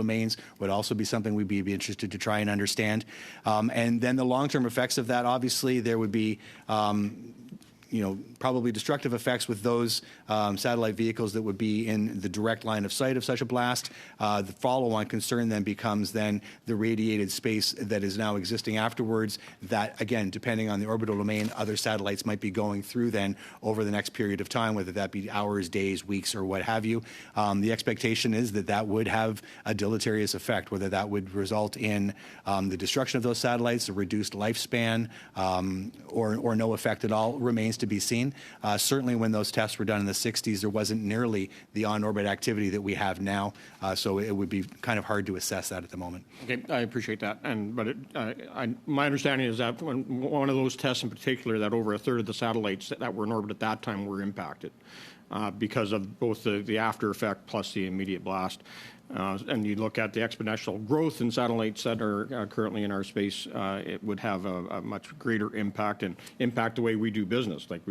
domains would also be something we'd be interested to try and understand. And then the long-term effects of that, obviously, there would be probably destructive effects with those satellite vehicles that would be in the direct line of sight of such a blast. The follow-on concern then becomes then the radiated space that is now existing afterwards that, again, depending on the orbital domain, other satellites might be going through then over the next period of time, whether that be hours, days, weeks, or what have you. The expectation is that that would have a deleterious effect, whether that would result in the destruction of those satellites, a reduced lifespan, or no effect at all remains to be seen. Certainly when those tests were done in the 60s, there wasn't nearly the on-orbit activity that we have now, so it would be kind of hard to assess that at the moment. Okay, I appreciate that. But my understanding is that when one of those tests in particular, that over a third of the satellites that were in orbit at that time were impacted because of both the after effect plus the immediate blast. And you look at the exponential growth in satellites that are currently in our space, it would have a much greater impact and impact the way we do business. Like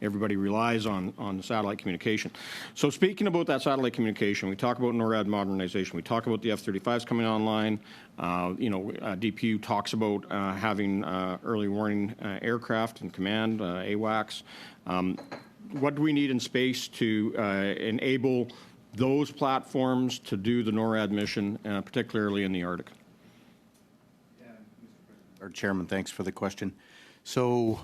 everybody relies on satellite communication. So speaking about that satellite communication, we talk about NORAD modernization. We talk about the F-35s coming online. DPU talks about having early warning aircraft and command, AWACS. What do we need in space to enable those platforms to do the NORAD mission, particularly in the Arctic? Our Chairman, thanks for the question. So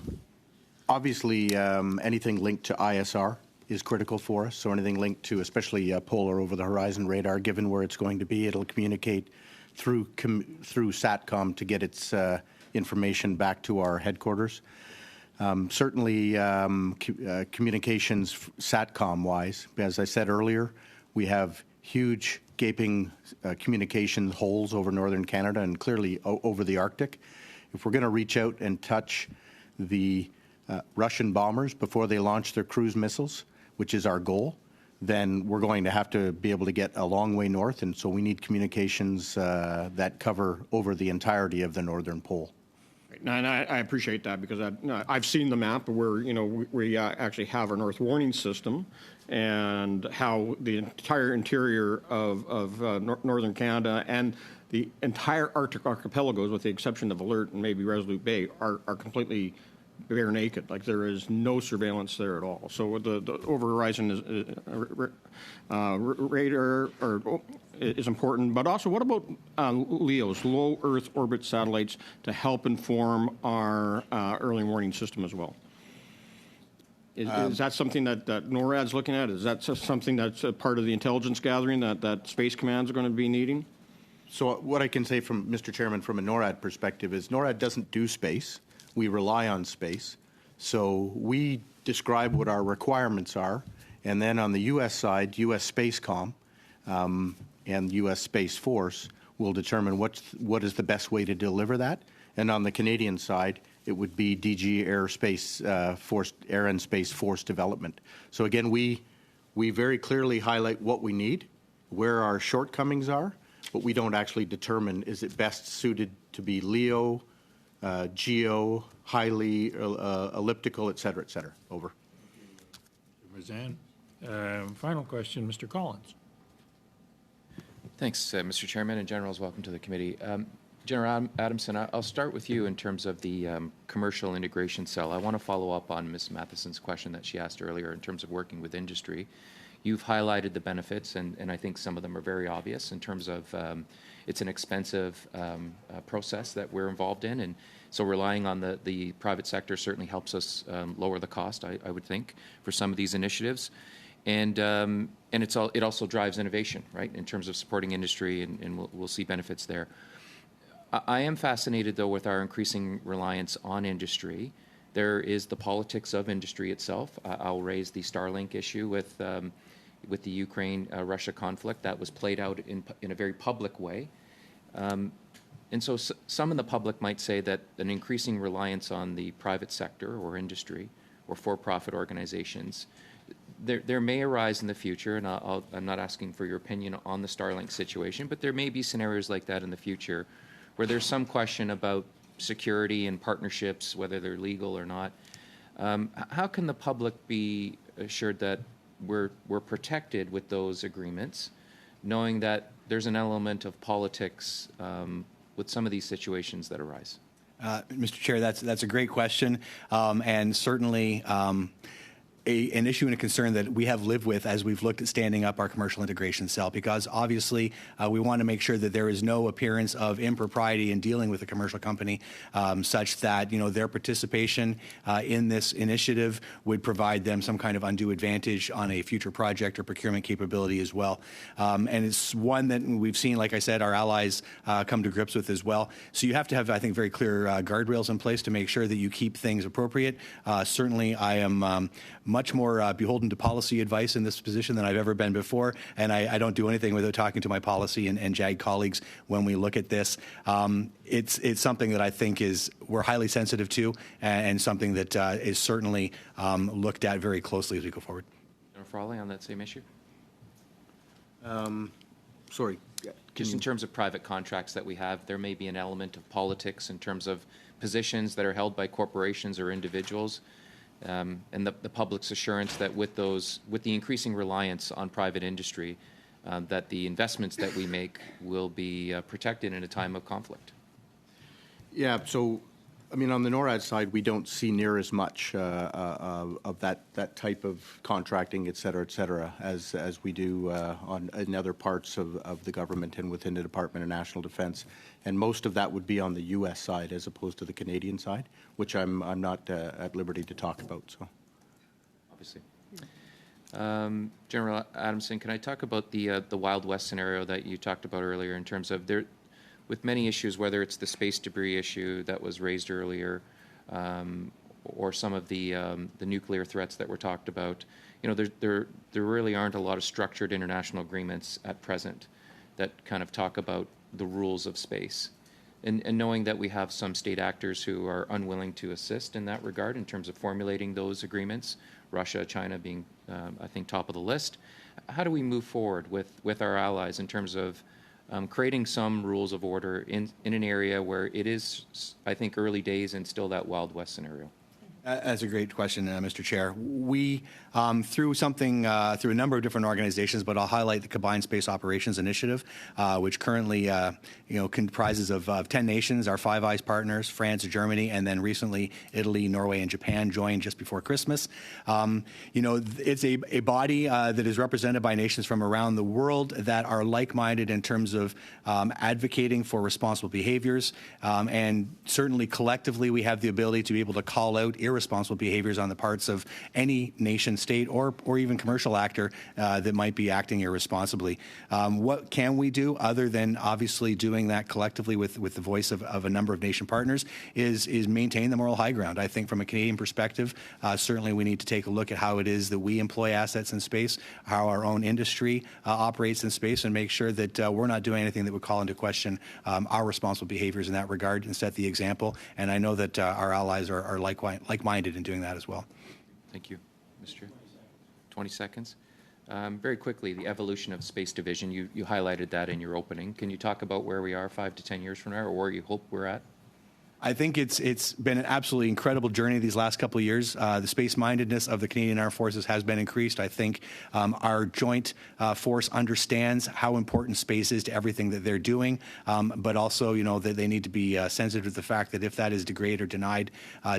obviously anything linked to ISR is critical for us. So anything linked to especially polar over the horizon radar, given where it's going to be, it'll communicate through SATCOM to get its information back to our headquarters. Certainly communications SATCOM-wise, as I said earlier, we have huge gaping communication holes over northern Canada and clearly over the Arctic. If we're going to reach out and touch the Russian bombers before they launch their cruise missiles, which is our goal, then we're going to have to be able to get a long way north, and so we need communications that cover over the entirety of the northern pole. And I appreciate that because I've seen the map where we actually have our North Warning System and how the entire interior of northern Canada and the entire Arctic archipelagos, with the exception of Alert and maybe Resolute Bay, are completely bare naked. Like there is no surveillance there at all. So the over horizon radar is important. But also, what about LEOs, low Earth orbit satellites, to help inform our early warning system as well? Is that something that NORAD's looking at? Is that something that's a part of the intelligence gathering that Space Command's going to be needing? So what I can say from, Mr. Chairman, from a NORAD perspective is NORAD doesn't do space. We rely on space. So we describe what our requirements are, and then on the U.S. side, U.S. Spacecom and U.S. Space Force will determine what is the best way to deliver that. And on the Canadian side, it would be DG Air and Space Force Development. So again, we very clearly highlight what we need, where our shortcomings are, but we don't actually determine is it best suited to be LEO, GEO, highly elliptical, et cetera, et cetera. Over. Razan. Final question, Mr. Collins. Thanks, Mr. Chairman, and Generals, welcome to the committee. General Adamson, I'll start with you in terms of the commercial integration cell. I want to follow up on Ms. Matheson's question that she asked earlier in terms of working with industry. You've highlighted the benefits, and I think some of them are very obvious in terms of it's an expensive process that we're involved in, and so relying on the private sector certainly helps us lower the cost, I would think, for some of these initiatives. And it also drives innovation, right, in terms of supporting industry, and we'll see benefits there. I am fascinated, though, with our increasing reliance on industry. There is the politics of industry itself. I'll raise the Starlink issue with the Ukraine-Russia conflict. That was played out in a very public way. And so some in the public might say that an increasing reliance on the private sector or industry or for-profit organizations, there may arise in the future, and I'm not asking for your opinion on the Starlink situation, but there may be scenarios like that in the future where there's some question about security and partnerships, whether they're legal or not. How can the public be assured that we're protected with those agreements, knowing that there's an element of politics with some of these situations that arise? Mr. Chair, that's a great question, and certainly an issue and a concern that we have lived with as we've looked at standing up our commercial integration cell, because obviously we want to make sure that there is no appearance of impropriety in dealing with a commercial company, such that their participation in this initiative would provide them some kind of undue advantage on a future project or procurement capability as well. And it's one that we've seen, like I said, our allies come to grips with as well. So you have to have, I think, very clear guardrails in place to make sure that you keep things appropriate. Certainly, I am much more beholden to policy advice in this position than I've ever been before, and I don't do anything without talking to my policy and JAG colleagues when we look at this. It's something that I think we're highly sensitive to, and something that is certainly looked at very closely as we go forward. General Frawley, on that same issue? Sorry. Just in terms of private contracts that we have, there may be an element of politics in terms of positions that are held by corporations or individuals. And the public's assurance that with the increasing reliance on private industry, that the investments that we make will be protected in a time of conflict. Yeah, so, I mean, on the NORAD side, we don't see near as much of that type of contracting, et cetera, as we do in other parts of the government and within the Department of National Defense. And most of that would be on the U.S. side as opposed to the Canadian side, which I'm not at liberty to talk about. So, obviously, General Adamson, can I talk about the Wild West scenario that you talked about earlier in terms of with many issues, whether it's the space debris issue that was raised earlier, or some of the nuclear threats that were talked about, there really aren't a lot of structured international agreements at present that kind of talk about the rules of space. And knowing that we have some state actors who are unwilling to assist in that regard in terms of formulating those agreements, Russia, China being, I think, top of the list, how do we move forward with our allies in terms of creating some rules of order in an area where it is, I think, early days and still that Wild West scenario? That's a great question, Mr. Chair. We, through a number of different organizations, but I'll highlight the Combined Space Operations Initiative, which currently, comprises of 10 nations, our Five Eyes partners, France, Germany, and then recently Italy, Norway, and Japan joined just before Christmas. It's a body that is represented by nations from around the world that are like-minded in terms of advocating for responsible behaviors, and certainly collectively we have the ability to be able to call out irresponsible behaviors on the parts of any nation, state, or even commercial actor that might be acting irresponsibly. What can we do other than obviously doing that collectively with the voice of a number of nation partners is maintain the moral high ground. I think from a Canadian perspective, certainly we need to take a look at how it is that we employ assets in space, how our own industry operates in space, and make sure that we're not doing anything that would call into question our responsible behaviors in that regard and set the example. And I know that our allies are like-minded in doing that as well. Thank you, Mr. 20 seconds. Very quickly, the evolution of space division, you highlighted that in your opening. Can you talk about where we are 5 to 10 years from now, or where you hope we're at? I think it's been an absolutely incredible journey these last couple of years. The space-mindedness of the Canadian Armed Forces has been increased. I think our joint force understands how important space is to everything that they're doing, but also, that they need to be sensitive to the fact that if that is degraded or denied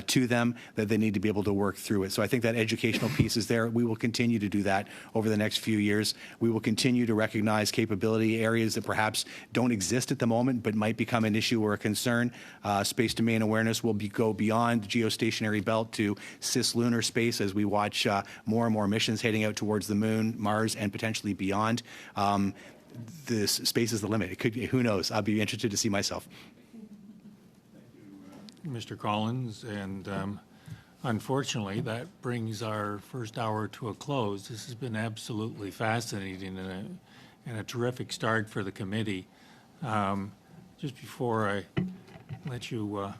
to them, that they need to be able to work through it. So I think that educational piece is there. We will continue to do that over the next few years. We will continue to recognize capability areas that perhaps don't exist at the moment, but might become an issue or a concern. Space domain awareness will go beyond geostationary belt to cislunar space as we watch more and more missions heading out towards the moon, Mars, and potentially beyond. This space is the limit. It could be, who knows? I'll be interested to see myself. Mr. Collins, and unfortunately, that brings our first hour to a close. This has been absolutely fascinating and a terrific start for the committee. Just before I let you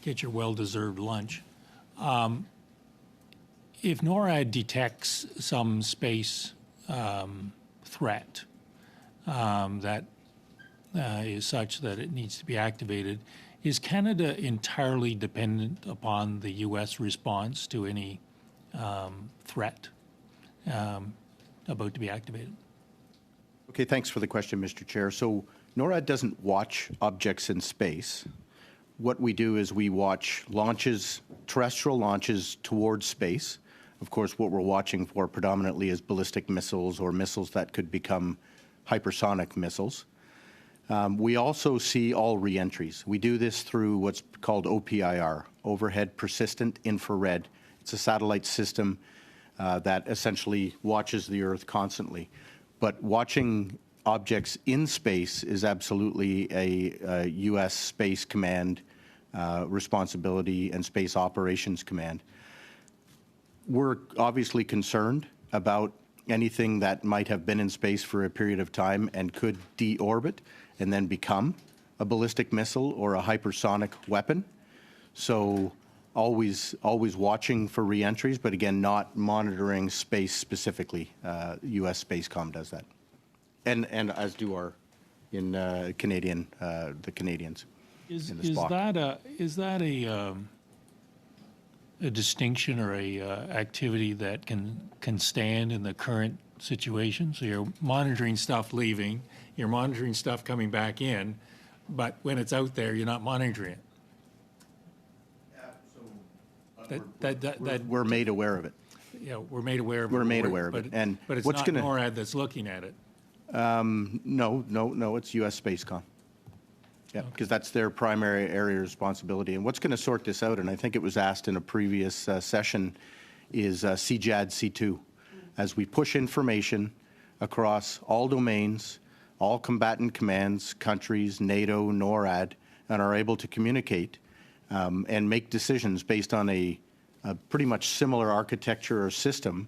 get your well-deserved lunch, if NORAD detects some space threat that is such that it needs to be activated, is Canada entirely dependent upon the U.S. response to any threat about to be activated? Okay, thanks for the question, Mr. Chair. So NORAD doesn't watch objects in space. What we do is we watch launches, terrestrial launches towards space. Of course, what we're watching for predominantly is ballistic missiles or missiles that could become hypersonic missiles. We also see all reentries. We do this through what's called OPIR, Overhead Persistent Infrared. It's a satellite system that essentially watches the Earth constantly. But watching objects in space is absolutely a U.S. Space Command responsibility and Space Operations Command. We're obviously concerned about anything that might have been in space for a period of time and could deorbit and then become a ballistic missile or a hypersonic weapon. So always watching for reentries, but again, not monitoring space specifically. U.S. Spacecom does that, and as do our the Canadians. Is in the SPOC. that a distinction or a activity that can stand in the current situation? So you're monitoring stuff leaving, you're monitoring stuff coming back in, but when it's out there, you're not monitoring it. We're made aware of it. Yeah, we're made aware of it. We're made aware of it. And but it's what's not gonna- NORAD that's looking at it. No, it's U.S. Spacecom. Yeah, because that's their primary area of responsibility. And what's going to sort this out, and I think it was asked in a previous session, is CJAD C2. As we push information across all domains, all combatant commands, countries, NATO, NORAD, and are able to communicate and make decisions based on a pretty much similar architecture or system,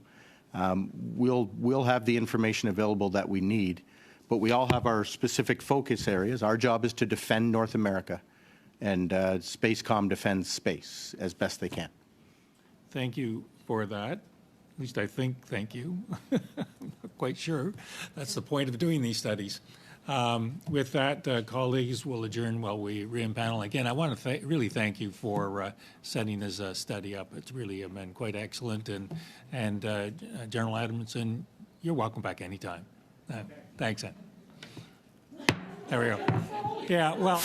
we'll have the information available that we need. But we all have our specific focus areas. Our job is to defend North America, and Spacecom defends space as best they can. Thank you for that. At least I think thank you. I'm not quite sure. That's the point of doing these studies. With that, colleagues, we'll adjourn while we re-empanel. Again, I want to really thank you for setting this study up. It's really been quite excellent. And General Adamson, you're welcome back anytime. Thanks, Ed. There we go. Yeah, well.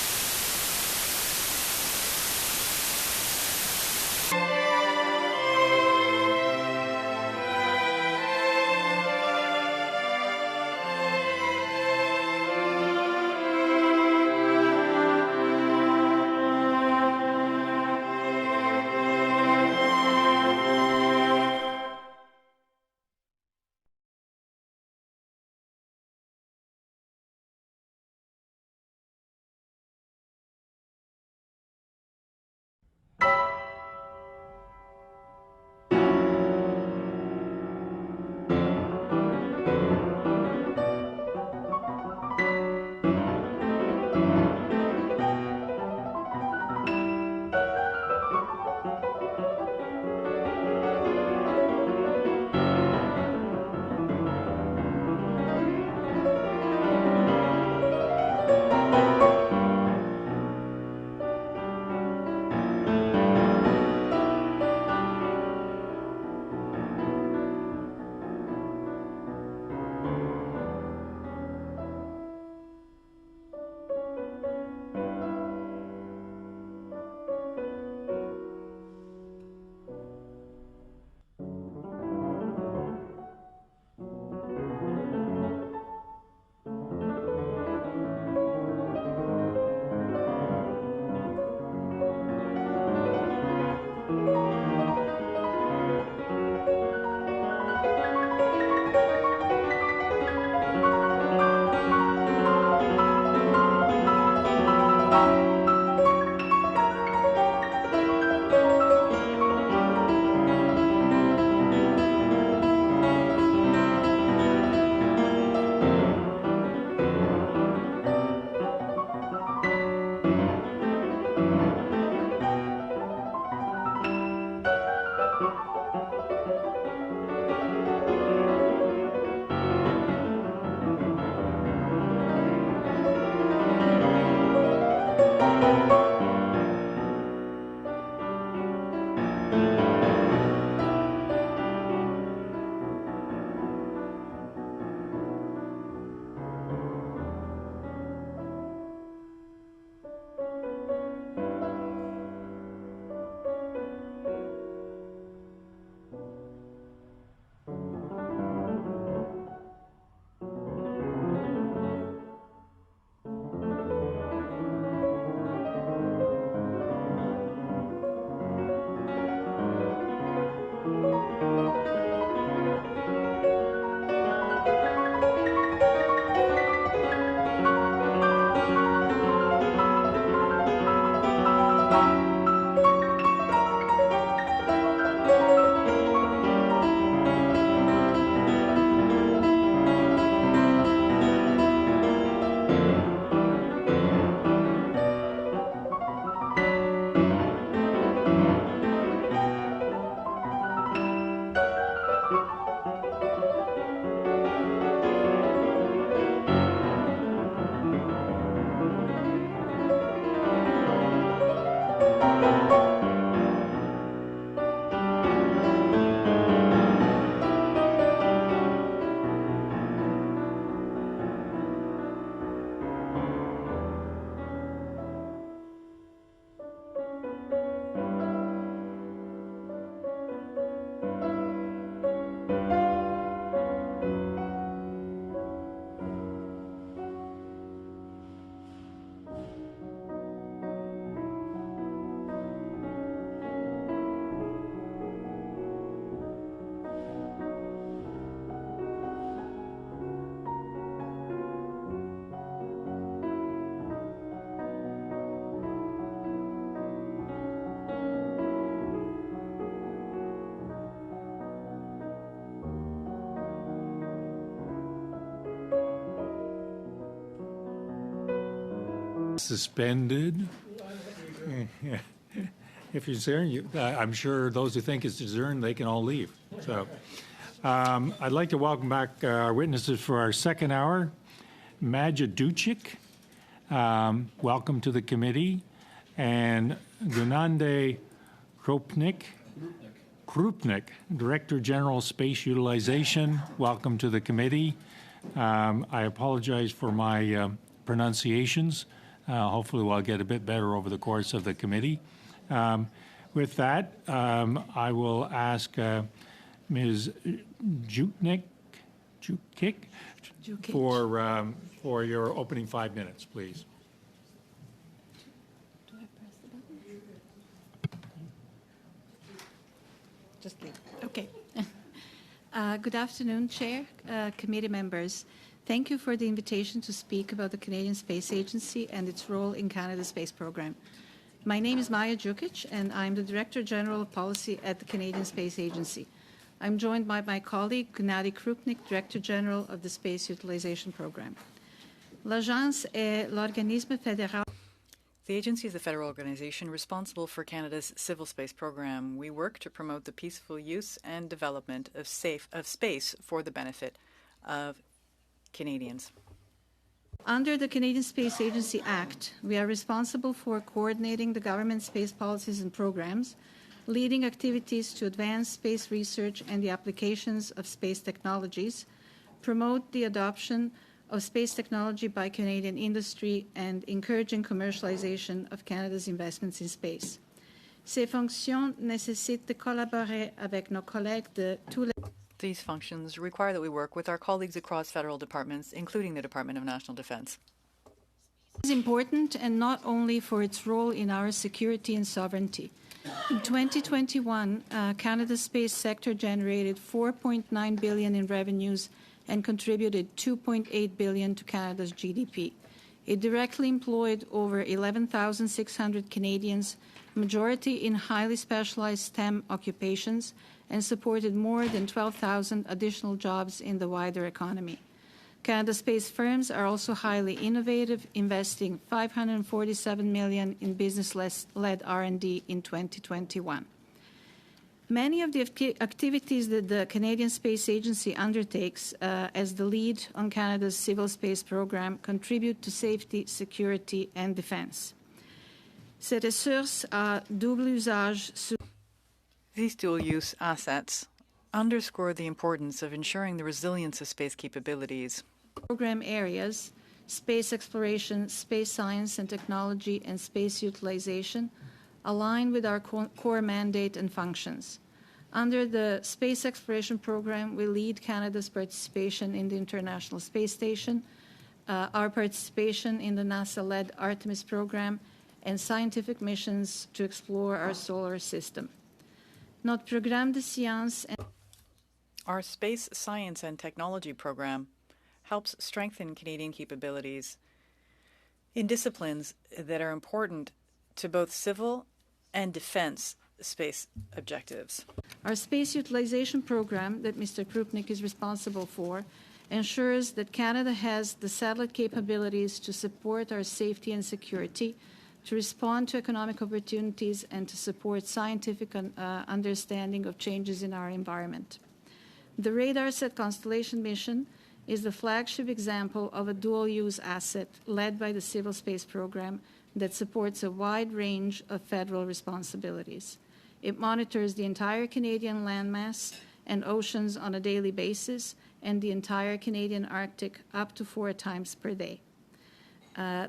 Suspended. If you're adjourned, I'm sure those who think it's adjourned, they can all leave. So I'd like to welcome back our witnesses for our second hour. Maja Ducic, welcome to the committee, and Gunande Krupnik, Director General Space Utilization, welcome to the committee. I apologize for my pronunciations. Hopefully we'll get a bit better over the course of the committee. With that, I will ask Ms. Jukic for your opening 5 minutes, please. Do I press the button? Just leave. Okay. Good afternoon, Chair, committee members. Thank you for the invitation to speak about the Canadian Space Agency and its role in Canada's space program. My name is Maja Ducic, and I'm the Director General of Policy at the Canadian Space Agency. I'm joined by my colleague, Gunande Krupnik, Director General of the Space Utilization Program. L'Agence est l'organisme fédéral. The agency is a federal organization responsible for Canada's civil space program. We work to promote the peaceful use and development of space for the benefit of Canadians. Under the Canadian Space Agency Act, we are responsible for coordinating the government's space policies and programs, leading activities to advance space research and the applications of space technologies, promote the adoption of space technology by Canadian industry, and encouraging commercialization of Canada's investments in space. Ces fonctions nécessitent de collaborer avec nos collègues de tous les. These functions require that we work with our colleagues across federal departments, including the Department of National Defence. It is important, and not only for its role in our security and sovereignty. In 2021, Canada's space sector generated $4.9 billion in revenues and contributed $2.8 billion to Canada's GDP. It directly employed over 11,600 Canadians, majority in highly specialized STEM occupations, and supported more than 12,000 additional jobs in the wider economy. Canada's space firms are also highly innovative, investing $547 million in business-led R&D in 2021. Many of the activities that the Canadian Space Agency undertakes as the lead on Canada's civil space program contribute to safety, security, and defense. Ces ressources à double usage. These dual-use assets underscore the importance of ensuring the resilience of space capabilities. Program areas, space exploration, space science and technology, and space utilization align with our core mandate and functions. Under the Space Exploration Program, we lead Canada's participation in the International Space Station, our participation in the NASA-led Artemis program, and scientific missions to explore our solar system. Notre programme de science and Our Space Science and Technology program helps strengthen Canadian capabilities in disciplines that are important to both civil and defense space objectives. Our space utilization program that Mr. Krupnik is responsible for ensures that Canada has the satellite capabilities to support our safety and security, to respond to economic opportunities, and to support scientific understanding of changes in our environment. The RadarSat Constellation mission is the flagship example of a dual-use asset led by the Civil Space Program that supports a wide range of federal responsibilities. It monitors the entire Canadian landmass and oceans on a daily basis, and the entire Canadian Arctic up to 4 times per day.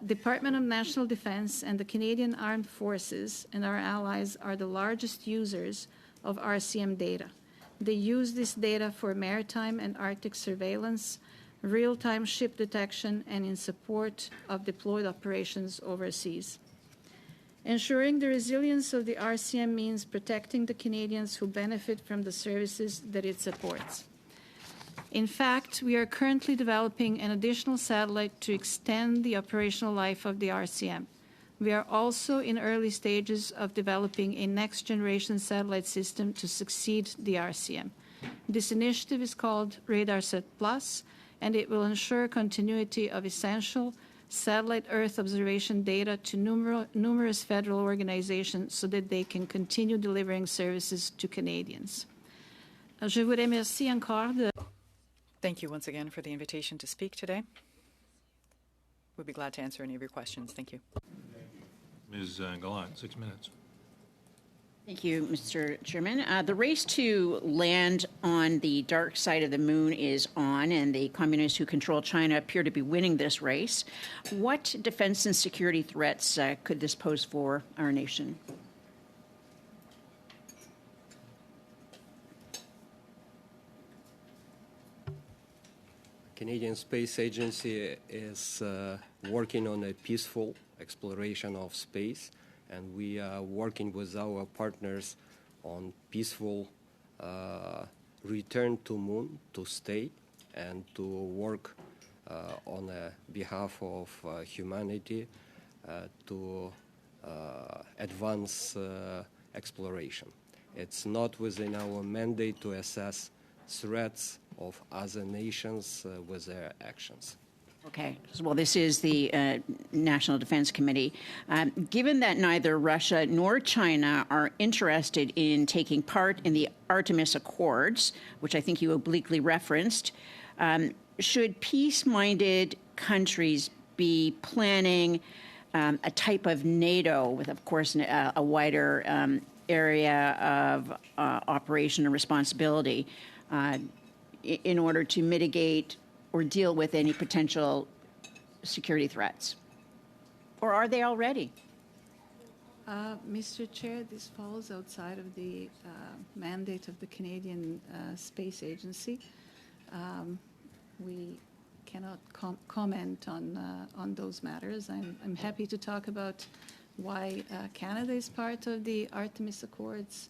Department of National Defence and the Canadian Armed Forces and our allies are the largest users of RCM data. They use this data for maritime and Arctic surveillance, real-time ship detection, and in support of deployed operations overseas. Ensuring the resilience of the RCM means protecting the Canadians who benefit from the services that it supports. In fact, we are currently developing an additional satellite to extend the operational life of the RCM. We are also in early stages of developing a next-generation satellite system to succeed the RCM. This initiative is called RadarSat Plus, and it will ensure continuity of essential satellite Earth observation data to numerous federal organizations so that they can continue delivering services to Canadians. Je vous remercie encore de... Thank you once again for the invitation to speak today. We'd be glad to answer any of your questions. Thank you. Ms. Gallant, 6 minutes. Thank you, Mr. Chairman. The race to land on the dark side of the moon is on, and the communists who control China appear to be winning this race. What defense and security threats could this pose for our nation? Canadian Space Agency is working on a peaceful exploration of space, and we are working with our partners on peaceful return to moon to stay and to work on behalf of humanity to advance exploration. It's not within our mandate to assess threats of other nations with their actions. Okay. Well, this is the National Defense Committee. Given that neither Russia nor China are interested in taking part in the Artemis Accords, which I think you obliquely referenced, should peace-minded countries be planning a type of NATO with, of course, a wider area of operation and responsibility in order to mitigate or deal with any potential security threats? Or are they already? Mr. Chair, this falls outside of the mandate of the Canadian Space Agency. We cannot comment on those matters. I'm happy to talk about why Canada is part of the Artemis Accords.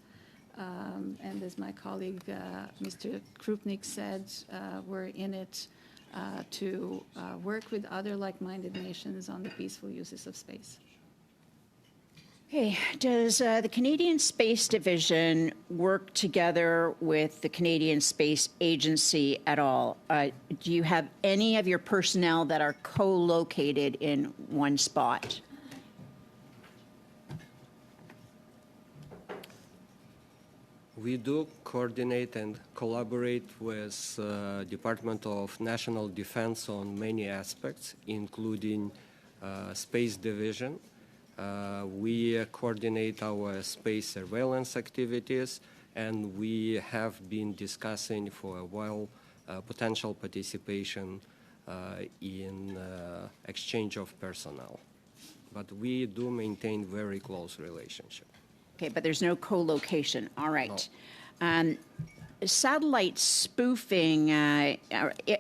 And as my colleague, Mr. Krupnik said, we're in it to work with other like-minded nations on the peaceful uses of space. Okay. Does the Canadian Space Division work together with the Canadian Space Agency at all? Do you have any of your personnel that are co-located in one spot? We do coordinate and collaborate with Department of National Defense on many aspects, including Space Division. We coordinate our space surveillance activities, and we have been discussing for a while potential participation in exchange of personnel. But we do maintain very close relationship. Okay, but there's no co-location. All right. No. Satellite spoofing,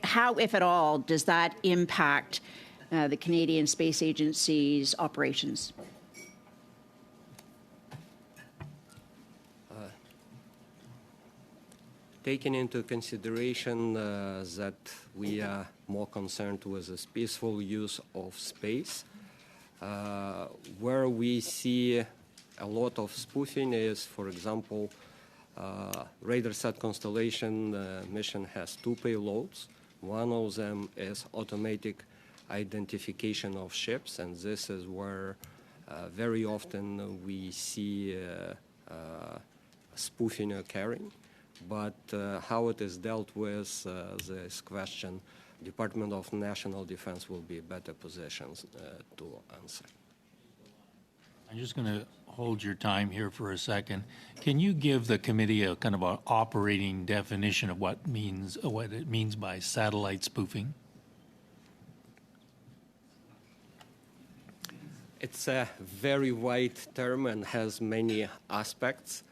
how, if at all, does that impact the Canadian Space Agency's operations? Taking into consideration that we are more concerned with the peaceful use of space, where we see a lot of spoofing is, for example, RadarSat Constellation mission has 2 payloads. One of them is automatic identification of ships, and this is where very often we see spoofing occurring. But how it is dealt with, this question Department of National Defense will be better positioned to answer. I'm just going to hold your time here for a second. Can you give the committee a kind of an operating definition of what it means by satellite spoofing? It's a very wide term and has many aspects,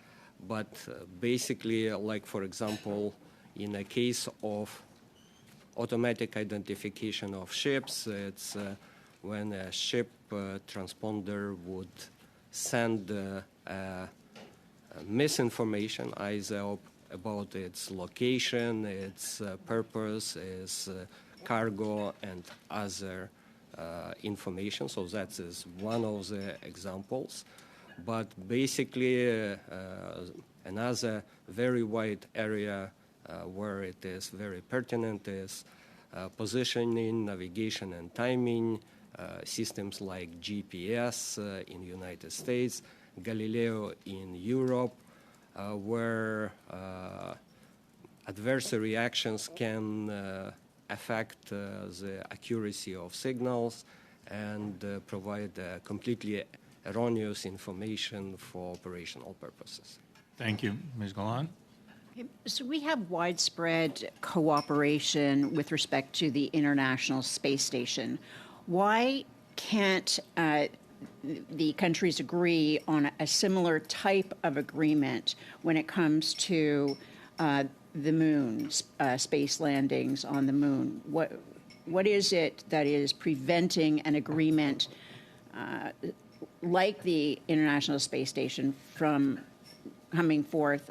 but basically, like for example, in a case of automatic identification of ships, it's when a ship transponder would send misinformation either about its location, its purpose, its cargo, and other information. So that is one of the examples. But basically, another very wide area where it is very pertinent is positioning, navigation, and timing, systems like GPS in the United States, Galileo in Europe, where adversary actions can affect the accuracy of signals and provide completely erroneous information for operational purposes. Thank you. Ms. Galan? So we have widespread cooperation with respect to the International Space Station. Why can't the countries agree on a similar type of agreement when it comes to the moon, space landings on the moon? What is it that is preventing an agreement like the International Space Station from coming forth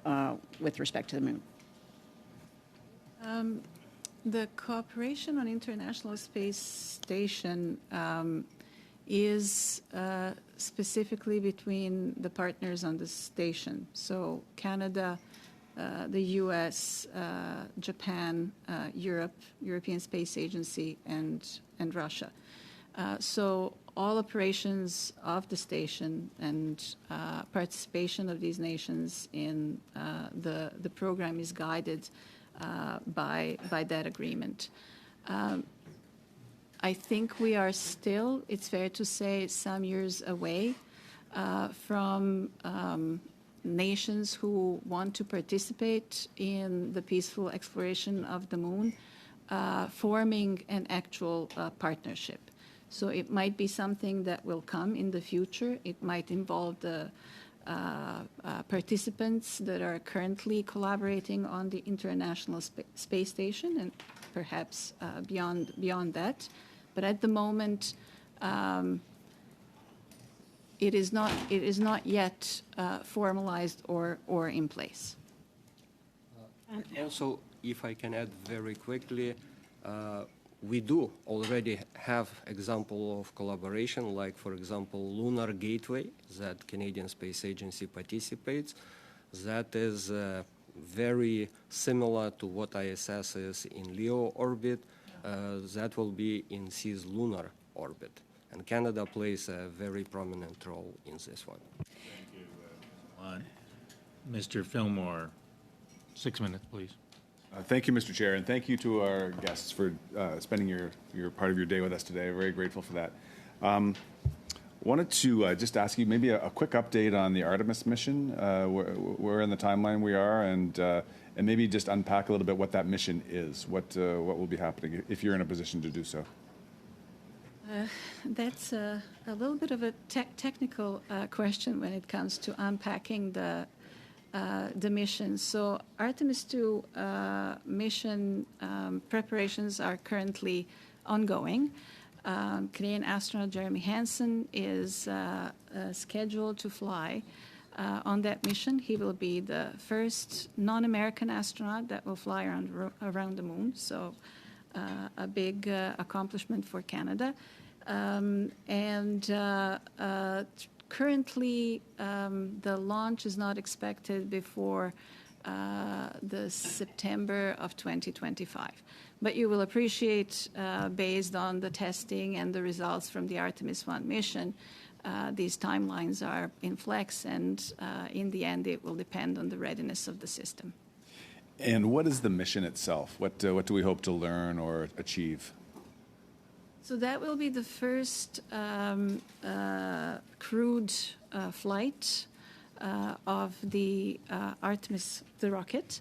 with respect to the moon? The cooperation on International Space Station is specifically between the partners on the station. So Canada, the U.S., Japan, European Space Agency, and Russia. So all operations of the station and participation of these nations in the program is guided by that agreement. I think we are still, it's fair to say, some years away from nations who want to participate in the peaceful exploration of the moon forming an actual partnership. So it might be something that will come in the future. It might involve the participants that are currently collaborating on the International Space Station and perhaps beyond that. But at the moment, it is not yet formalized or in place. Also, if I can add very quickly, we do already have example of collaboration, like, for example, Lunar Gateway, that Canadian Space Agency participates. That is very similar to what ISS is in LEO orbit. That will be in cislunar orbit. And Canada plays a very prominent role in this one. Thank you, Mr. Fillmore, 6 minutes, please. Thank you, Mr. Chair, and thank you to our guests for spending your part of your day with us today. Very grateful for that. Wanted to just ask you maybe a quick update on the Artemis mission, where in the timeline we are, and maybe just unpack a little bit what that mission is, what will be happening, if you're in a position to do so. That's a little bit of a technical question when it comes to unpacking the mission. So Artemis II mission preparations are currently ongoing. Canadian astronaut Jeremy Hansen is scheduled to fly on that mission. He will be the first non-American astronaut that will fly around the moon, so a big accomplishment for Canada. Currently, the launch is not expected before the September of 2025. But you will appreciate, based on the testing and the results from the Artemis I mission, these timelines are in flex, and in the end, it will depend on the readiness of the system. And what is the mission itself? What do we hope to learn or achieve? So that will be the first crewed flight of the Artemis, the rocket.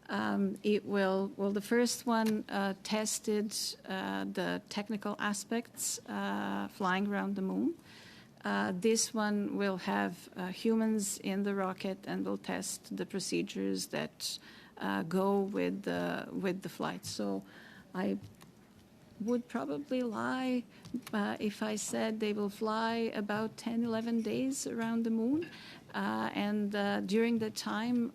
The first one tested the technical aspects flying around the moon. This one will have humans in the rocket and will test the procedures that go with the flight. So I would probably lie if I said they will fly about 10, 11 days around the moon. And during the time,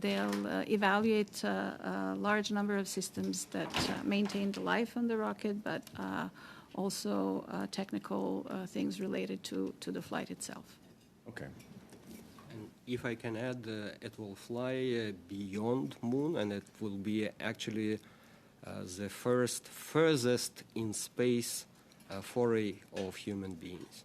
they'll evaluate a large number of systems that maintain the life on the rocket, but also technical things related to the flight itself. Okay. And if I can add, it will fly beyond moon, and it will be actually the furthest in space foray of human beings.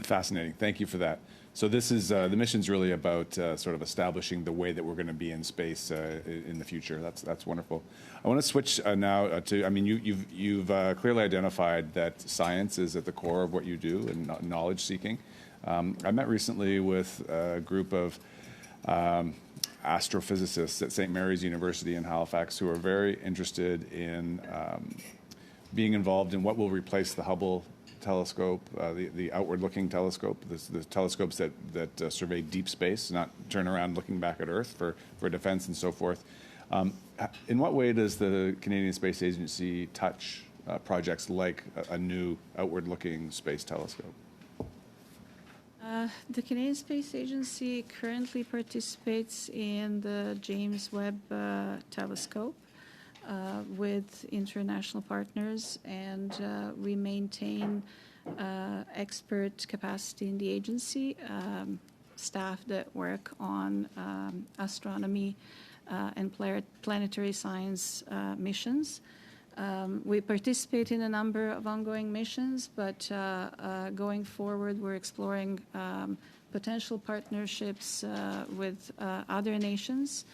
Fascinating. Thank you for that. So this is the mission's really about sort of establishing the way that we're going to be in space in the future. That's wonderful. I want to switch now to. I mean, you've clearly identified that science is at the core of what you do and knowledge seeking. I met recently with a group of astrophysicists at St. Mary's University in Halifax who are very interested in being involved in what will replace the Hubble telescope, the outward-looking telescope, the telescopes that survey deep space, not turn around looking back at Earth for defense and so forth. In what way does the Canadian Space Agency touch projects like a new outward-looking space telescope? The Canadian Space Agency currently participates in the James Webb Telescope with international partners, and we maintain expert capacity in the agency, staff that work on astronomy and planetary science missions. We participate in a number of ongoing missions, but going forward, we're exploring potential partnerships with other nations,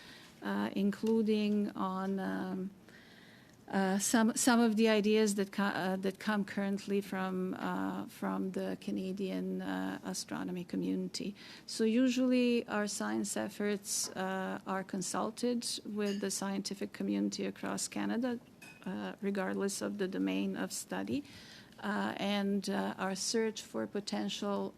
including on some of the ideas that come currently from the Canadian astronomy community. So usually our science efforts are consulted with the scientific community across Canada, regardless of the domain of study, and our search for potential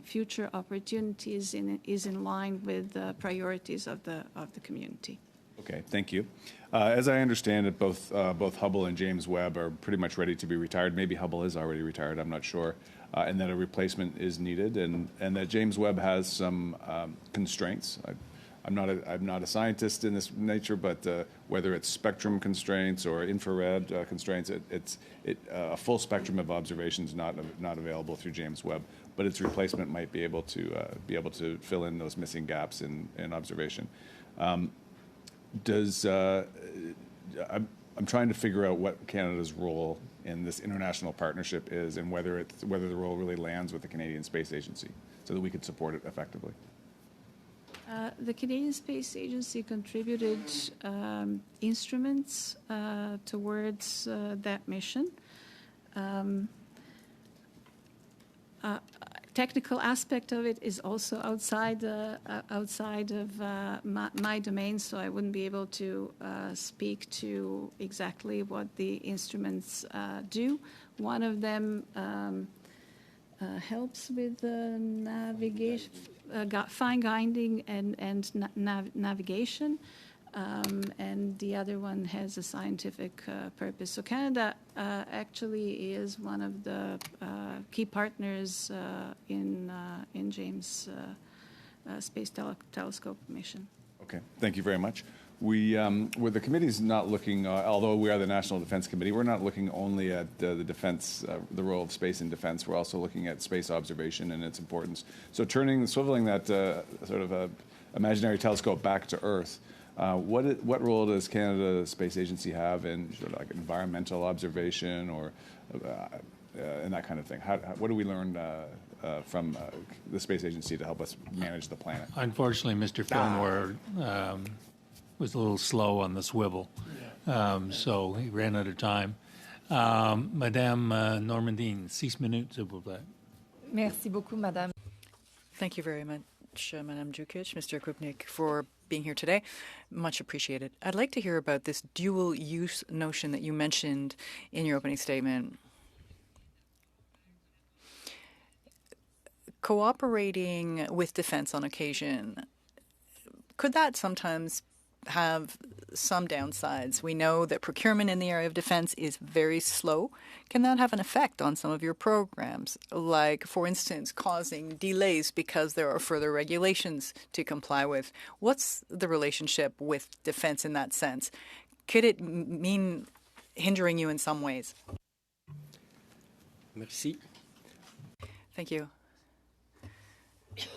future opportunities is in line with the priorities of the community. Okay, thank you. As I understand it, both Hubble and James Webb are pretty much ready to be retired. Maybe Hubble is already retired, I'm not sure, and that a replacement is needed, and that James Webb has some constraints. I'm not a scientist in this nature, but whether it's spectrum constraints or infrared constraints, a full spectrum of observations not available through James Webb, but its replacement might be able to fill in those missing gaps in observation. I'm trying to figure out what Canada's role in this international partnership is, and whether the role really lands with the Canadian Space Agency, so that we could support it effectively. The Canadian Space Agency contributed instruments towards that mission. Technical aspect of it is also outside of my domain, so I wouldn't be able to speak to exactly what the instruments do. One of them helps with navigation, fine guiding and navigation, and the other one has a scientific purpose. So Canada actually is one of the key partners in James Space Telescope mission. Okay, thank you very much. Where the committee's not looking, although we are the National Defense Committee, we're not looking only at the defense, the role of space in defense. We're also looking at space observation and its importance. So swiveling that sort of imaginary telescope back to Earth, what role does Canada Space Agency have in sort of like environmental observation or and that kind of thing? What do we learn from the space agency to help us manage the planet? Unfortunately, Mr. Fillmore was a little slow on the swivel, so he ran out of time. Madame Normandine, 6 minutes, s'il vous plaît. Merci beaucoup, Madame. Thank you very much, Madam Jukic, Mr. Krupnik, for being here today. Much appreciated. I'd like to hear about this dual use notion that you mentioned in your opening statement. Cooperating with defense on occasion, could that sometimes have some downsides? We know that procurement in the area of defense is very slow. Can that have an effect on some of your programs, like, for instance, causing delays because there are further regulations to comply with? What's the relationship with defense in that sense? Could it mean hindering you in some ways? Merci. Thank you.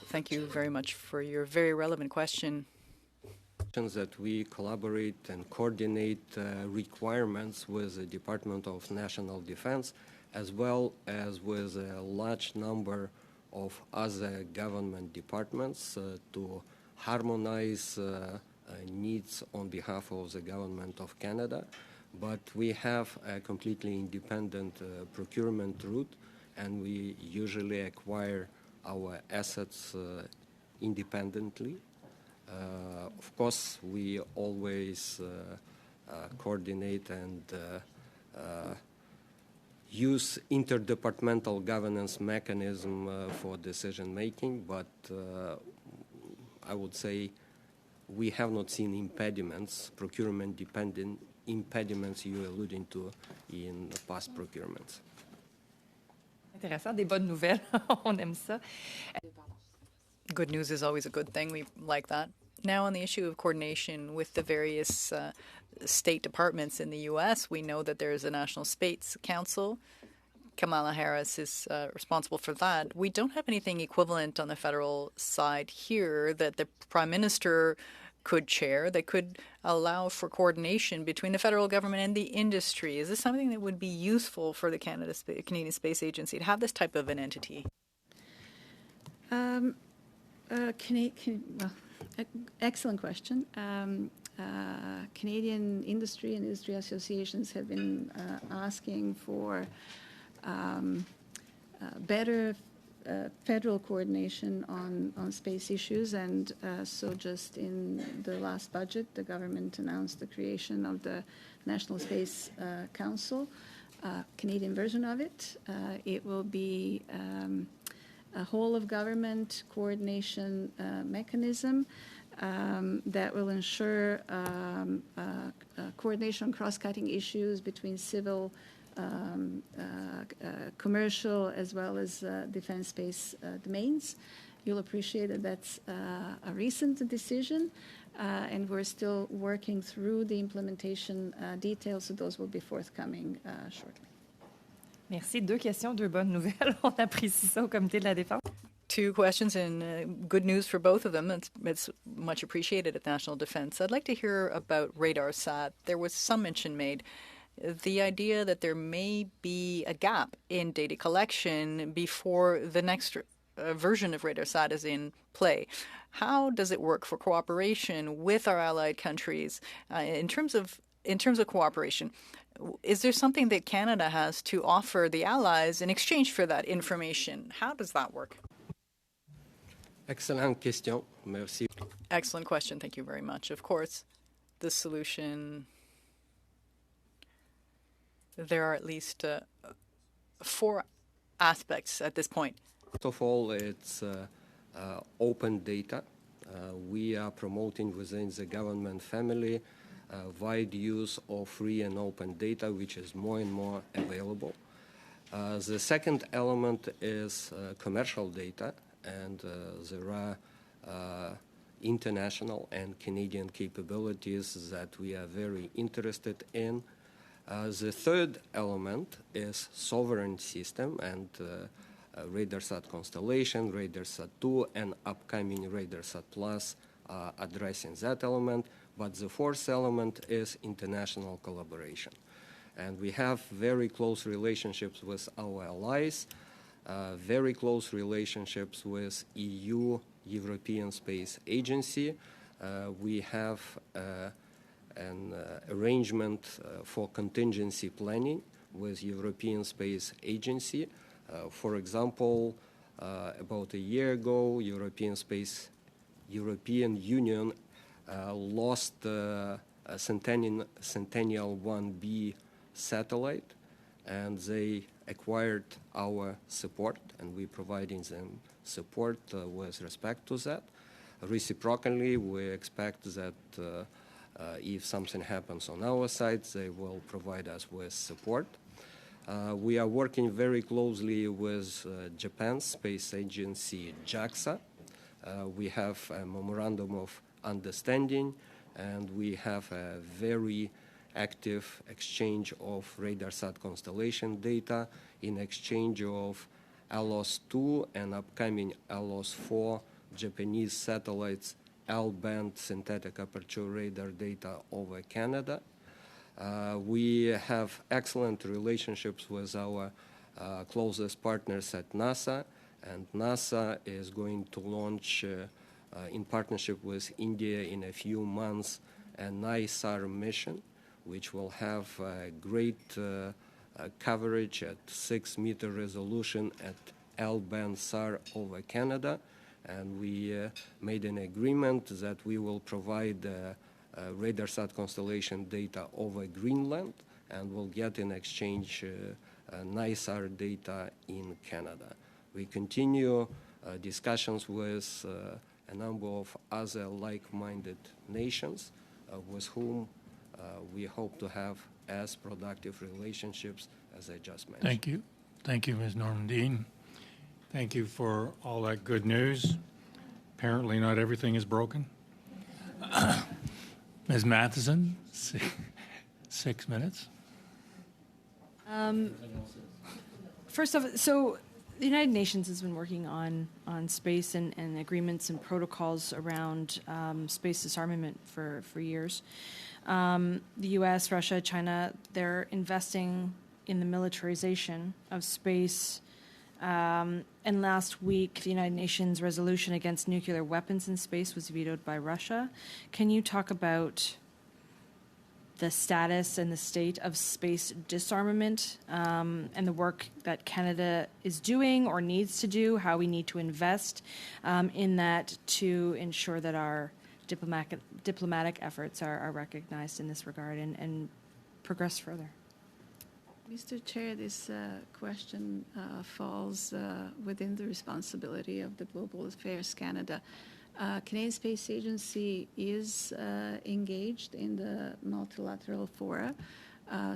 Thank you very much for your very relevant question. That we collaborate and coordinate requirements with the Department of National Defense, as well as with a large number of other government departments to harmonize needs on behalf of the Government of Canada. But we have a completely independent procurement route, and we usually acquire our assets independently. Of course, we always coordinate and use interdepartmental governance mechanism for decision making, but I would say we have not seen impediments, procurement dependent impediments you're alluding to in past procurements. Intéressant, des bonnes nouvelles. On aime ça. Good news is always a good thing. We like that. Now, on the issue of coordination with the various state departments in the U.S., we know that there is a National Space Council. Kamala Harris is responsible for that. We don't have anything equivalent on the federal side here that the Prime Minister could chair that could allow for coordination between the federal government and the industry. Is this something that would be useful for the Canadian Space Agency to have this type of an entity? Excellent question. Canadian industry and industry associations have been asking for better federal coordination on space issues, and so just in the last budget, the government announced the creation of the National Space Council, Canadian version of it. It will be a whole-of-government coordination mechanism that will ensure coordination on cross-cutting issues between civil, commercial, as well as defense space domains. You'll appreciate that that's a recent decision, and we're still working through the implementation details, so those will be forthcoming shortly. Merci. 2 questions, 2 bonnes nouvelles. On apprécie ça au Comité de la Défense. 2 questions and good news for both of them. It's much appreciated at National Defense. I'd like to hear about RadarSat. There was some mention made. The idea that there may be a gap in data collection before the next version of RadarSat is in play. How does it work for cooperation with our allied countries in terms of cooperation? Is there something that Canada has to offer the allies in exchange for that information? How does that work? Excellent question. Merci. Excellent question. Thank you very much. Of course, the solution, there are at least 4 aspects at this point. First of all, it's open data. We are promoting within the government family wide use of free and open data, which is more and more available. The second element is commercial data, and there are international and Canadian capabilities that we are very interested in. The third element is sovereign system, and RadarSat Constellation, RadarSat 2, and upcoming RadarSat Plus addressing that element. But the fourth element is international collaboration. And we have very close relationships with our allies, very close relationships with EU, European Space Agency. We have an arrangement for contingency planning with European Space Agency. For example, about a year ago, European Union lost a Sentinel 1B satellite, and they acquired our support, and we're providing them support with respect to that. Reciprocally, we expect that if something happens on our side, they will provide us with support. We are working very closely with Japan's space agency, JAXA. We have a memorandum of understanding, and we have a very active exchange of RadarSat constellation data in exchange of ALOS-2 and upcoming ALOS-4 Japanese satellites L-band synthetic aperture radar data over Canada. We have excellent relationships with our closest partners at NASA, and NASA is going to launch, in partnership with India in a few months, a NISAR mission, which will have great coverage at 6-meter resolution at L-band SAR over Canada. And we made an agreement that we will provide RadarSat constellation data over Greenland, and we'll get in exchange NISAR data in Canada. We continue discussions with a number of other like-minded nations with whom we hope to have as productive relationships as I just mentioned. Thank you. Thank you, Ms. Normandin. Thank you for all that good news. Apparently not everything is broken. Ms. Matheson, 6 minutes. First off, so the United Nations has been working on space and agreements and protocols around space disarmament for years. The U.S., Russia, China, they're investing in the militarization of space. And last week, the United Nations resolution against nuclear weapons in space was vetoed by Russia. Can you talk about the status and the state of space disarmament and the work that Canada is doing or needs to do, how we need to invest in that to ensure that our diplomatic efforts are recognized in this regard and progress further? Mr. Chair, this question falls within the responsibility of the Global Affairs Canada. Canadian Space Agency is engaged in the multilateral fora,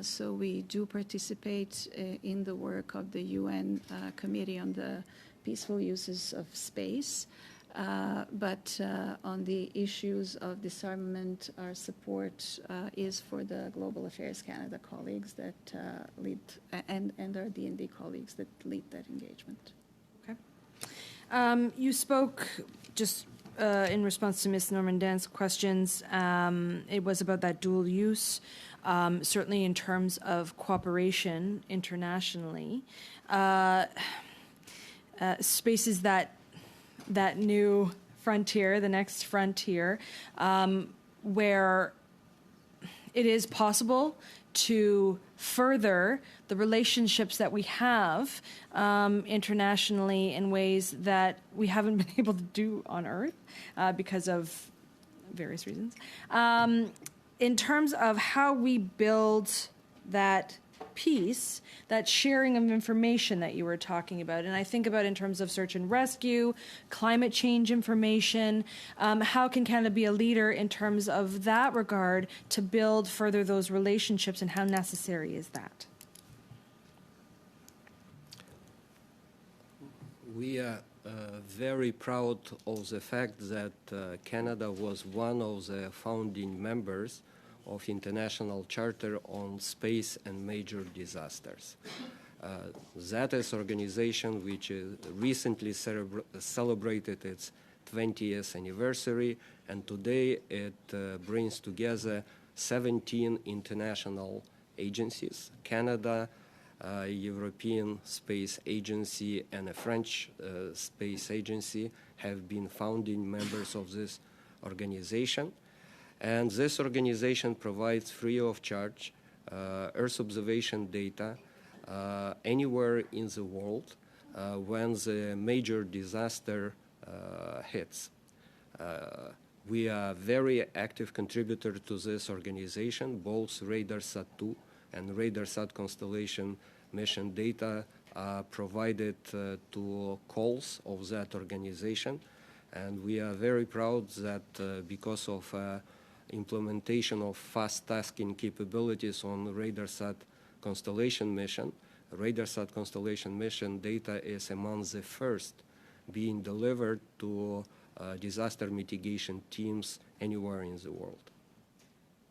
so we do participate in the work of the UN Committee on the Peaceful Uses of Space. But on the issues of disarmament, our support is for the Global Affairs Canada colleagues that lead, and our D&D colleagues that lead that engagement. Okay. You spoke just in response to Ms. Normandin's questions. It was about that dual use, certainly in terms of cooperation internationally. Space is that new frontier, the next frontier, where it is possible to further the relationships that we have internationally in ways that we haven't been able to do on Earth because of various reasons. In terms of how we build that piece, that sharing of information that you were talking about, and I think about in terms of search and rescue, climate change information, how can Canada be a leader in terms of that regard to build further those relationships, and how necessary is that? We are very proud of the fact that Canada was one of the founding members of International Charter on Space and Major Disasters. That is organization which recently celebrated its 20th anniversary, and today it brings together 17 international agencies. Canada, European Space Agency, and a French Space Agency have been founding members of this organization. And this organization provides free of charge Earth observation data anywhere in the world when the major disaster hits. We are a very active contributor to this organization. Both RADARSAT-2 and RADARSAT constellation mission data are provided to calls of that organization. And we are very proud that because of implementation of fast tasking capabilities on RADARSAT constellation mission, RADARSAT constellation mission data is among the first being delivered to disaster mitigation teams anywhere in the world.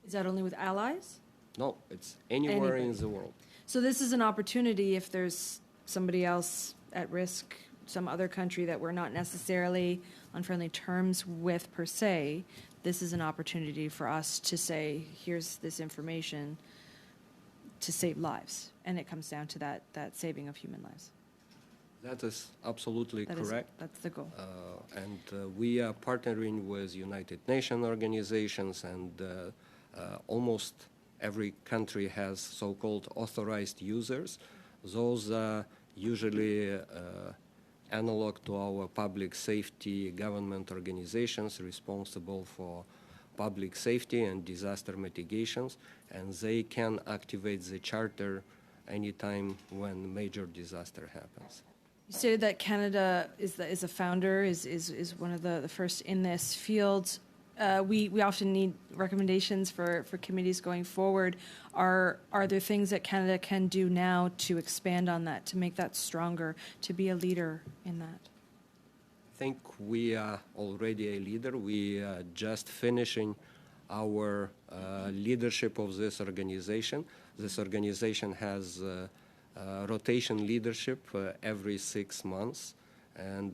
Is that only with allies? No, it's anywhere in the world. So this is an opportunity if there's somebody else at risk, some other country that we're not necessarily on friendly terms with per se, this is an opportunity for us to say, here's this information to save lives. And it comes down to that saving of human lives. That is absolutely correct. That's the goal. And we are partnering with United Nations organizations, and almost every country has so-called authorized users. Those are usually analog to our public safety government organizations responsible for public safety and disaster mitigations, and they can activate the charter anytime when major disaster happens. You stated that Canada is a founder, is one of the first in this field. We often need recommendations for committees going forward. Are there things that Canada can do now to expand on that, to make that stronger, to be a leader in that? I think we are already a leader. We are just finishing our leadership of this organization. This organization has rotation leadership every 6 months, and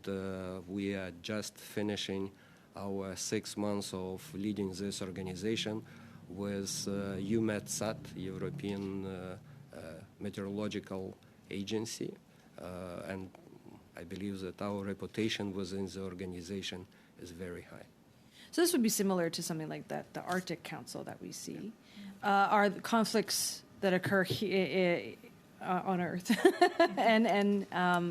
we are just finishing our 6 months of leading this organization with EUMETSAT, European Meteorological Agency, and I believe that our reputation within the organization is very high. So this would be similar to something like that, the Arctic Council that we see. Are the conflicts that occur on Earth and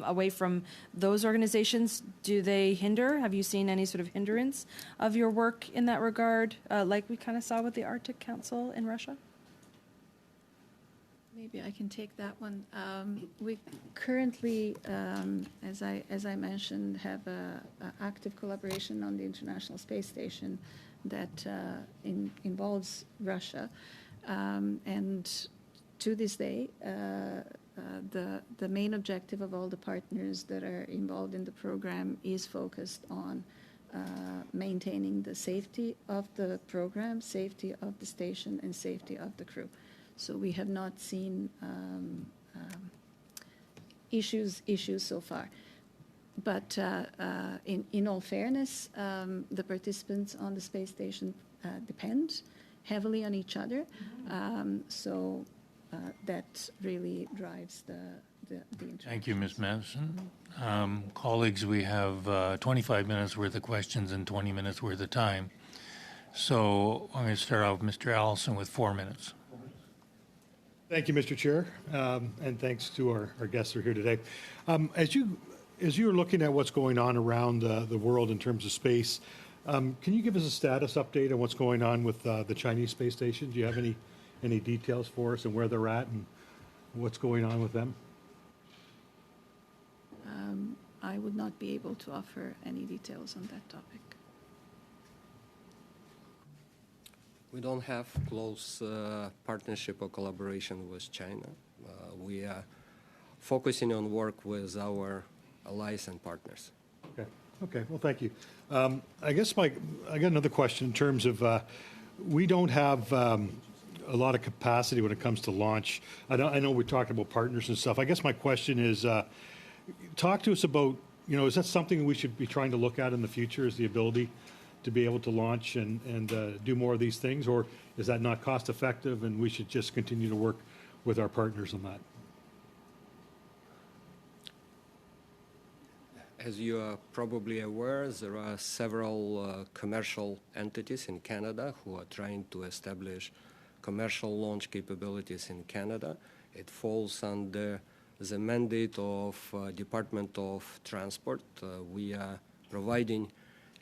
away from those organizations, do they hinder? Have you seen any sort of hindrance of your work in that regard, like we kind of saw with the Arctic Council in Russia? Maybe I can take that one. We currently, as I mentioned, have a active collaboration on the International Space Station that involves Russia, and to this day, the main objective of all the partners that are involved in the program is focused on maintaining the safety of the program, safety of the station, and safety of the crew. So we have not seen issues so far. But in all fairness, the participants on the space station depend heavily on each other. So that really drives the interest. Thank you, Ms. Madison. Colleagues, we have 25 minutes worth of questions and 20 minutes worth of time. So I'm going to start off with Mr. Allison with 4 minutes. Thank you, Mr. Chair, and thanks to our guests who are here today. As you are looking at what's going on around the world in terms of space, can you give us a status update on what's going on with the Chinese space station? Do you have any details for us and where they're at and what's going on with them? I would not be able to offer any details on that topic. We don't have close partnership or collaboration with China. We are focusing on work with our allies and partners. Okay. Well, thank you. I guess I got another question in terms of we don't have a lot of capacity when it comes to launch. I know we talked about partners and stuff. I guess my question is, talk to us about, is that something we should be trying to look at in the future, is the ability to be able to launch and do more of these things, or is that not cost effective and we should just continue to work with our partners on that? As you are probably aware, there are several commercial entities in Canada who are trying to establish commercial launch capabilities in Canada. It falls under the mandate of Department of Transport. We are providing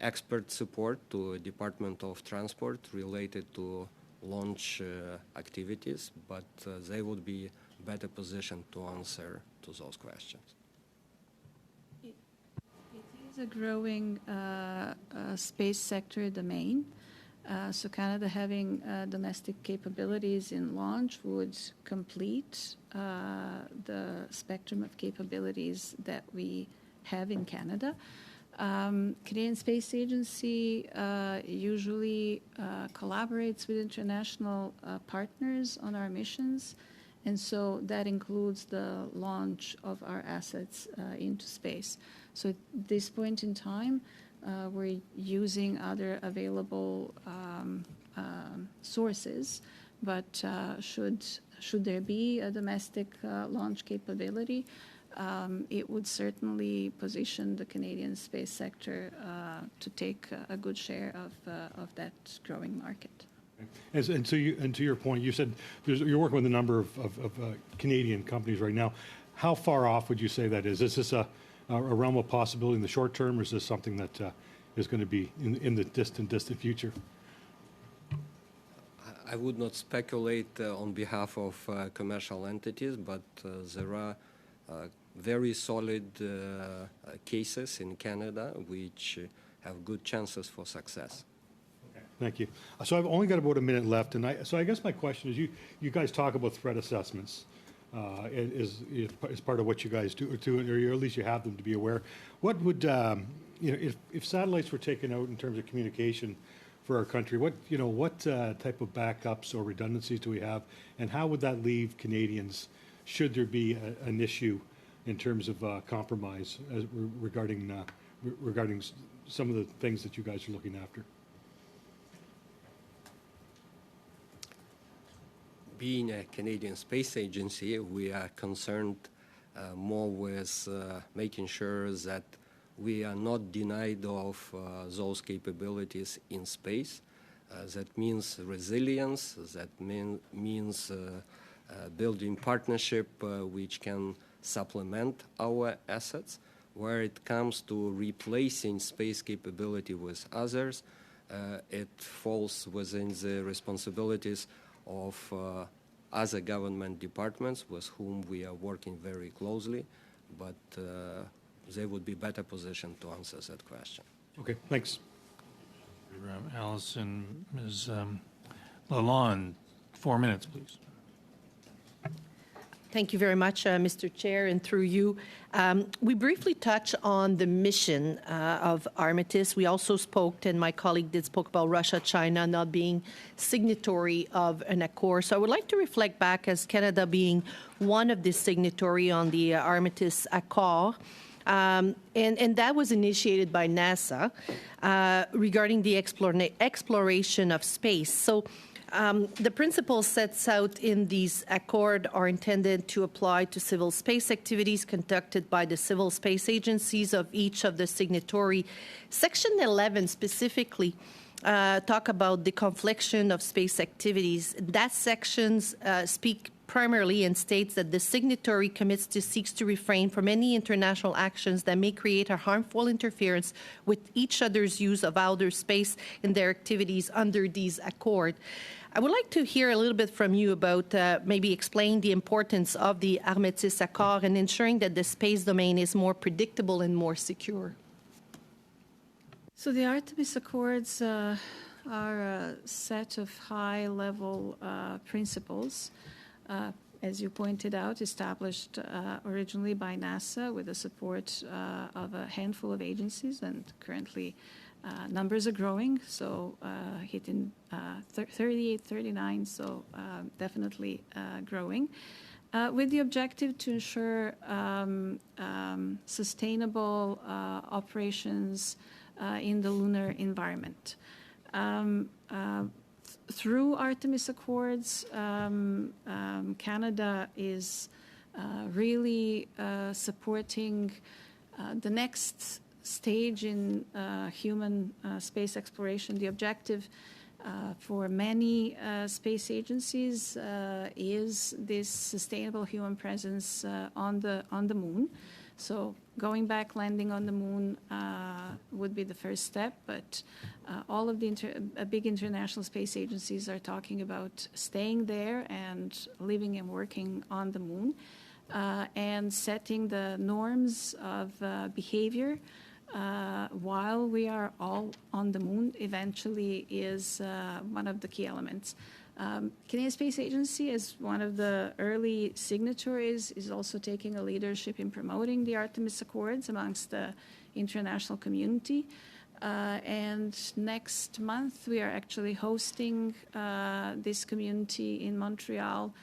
expert support to Department of Transport related to launch activities, but they would be better positioned to answer to those questions. It is a growing space sector domain. So Canada having domestic capabilities in launch would complete the spectrum of capabilities that we have in Canada. Canadian Space Agency usually collaborates with international partners on our missions, and so that includes the launch of our assets into space. So at this point in time, we're using other available sources, but should there be a domestic launch capability, it would certainly position the Canadian space sector to take a good share of that growing market. And to your point, you said you're working with a number of Canadian companies right now. How far off would you say that is? Is this a realm of possibility in the short term, or is this something that is going to be in the distant future? I would not speculate on behalf of commercial entities, but there are very solid cases in Canada which have good chances for success. Okay, thank you. So I've only got about a minute left, and so I guess my question is, you guys talk about threat assessments is part of what you guys do, or at least you have them to be aware. What would if satellites were taken out in terms of communication for our country, what type of backups or redundancies do we have, and how would that leave Canadians should there be an issue in terms of compromise regarding some of the things that you guys are looking after? Being a Canadian Space Agency, we are concerned more with making sure that we are not denied of those capabilities in space. That means resilience, that means building partnership which can supplement our assets. Where it comes to replacing space capability with others, it falls within the responsibilities of other government departments with whom we are working very closely, but they would be better positioned to answer that question. Okay, thanks. Allison, Ms. Lalonde, 4 minutes, please. Thank you very much, Mr. Chair, and through you. We briefly touched on the mission of Armistice. We also spoke, and my colleague did spoke about Russia, China not being signatory of an accord. So I would like to reflect back as Canada being one of the signatory on the Armistice Accord. And that was initiated by NASA regarding the exploration of space. So the principles set out in these accords are intended to apply to civil space activities conducted by the civil space agencies of each of the signatory. Section 11 specifically talk about the confliction of space activities. That sections speak primarily and states that the signatory commits to seeks to refrain from any international actions that may create a harmful interference with each other's use of outer space in their activities under these accords. I would like to hear a little bit from you about maybe explain the importance of the Armistice Accord and ensuring that the space domain is more predictable and more secure. So the Artemis Accords are a set of high-level principles, as you pointed out, established originally by NASA with the support of a handful of agencies, and currently numbers are growing, so hitting 38, 39, so definitely growing, with the objective to ensure sustainable operations in the lunar environment. through Artemis Accords, Canada is really supporting the next stage in human space exploration. The objective for many space agencies is this sustainable human presence on the moon. So going back, landing on the moon would be the first step, but all of the big international space agencies are talking about staying there and living and working on the moon and setting the norms of behavior while we are all on the moon eventually is one of the key elements. Canadian Space Agency, as one of the early signatories, is also taking a leadership in promoting the Artemis Accords amongst the international community. And next month, we are actually hosting this community in Montreal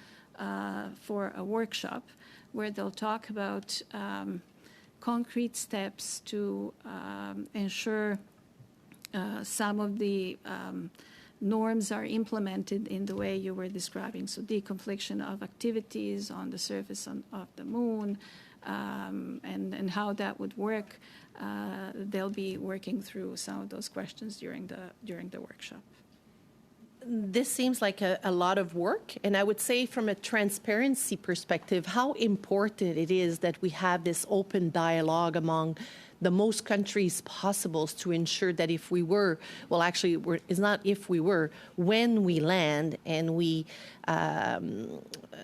for a workshop where they'll talk about concrete steps to ensure some of the norms are implemented in the way you were describing. So deconfliction of activities on the surface of the moon and how that would work. They'll be working through some of those questions during the workshop. This seems like a lot of work, and I would say from a transparency perspective, how important it is that we have this open dialogue among the most countries possible to ensure that if we were, well, actually, it's not if we were, when we land and we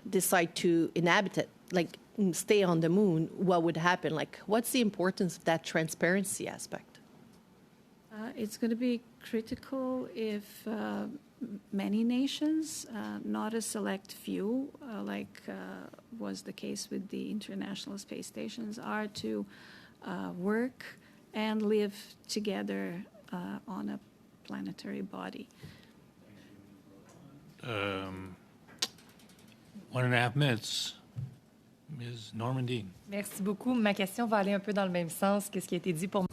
decide to inhabit it, like stay on the moon, what would happen? Like, what's the importance of that transparency aspect? It's going to be critical if many nations, not a select few, like was the case with the International Space Stations, are to work and live together on a planetary body. 1.5 minutes. Ms. Normandine. Merci beaucoup. Ma question va aller un peu dans le même sens que ce qui a été dit pour.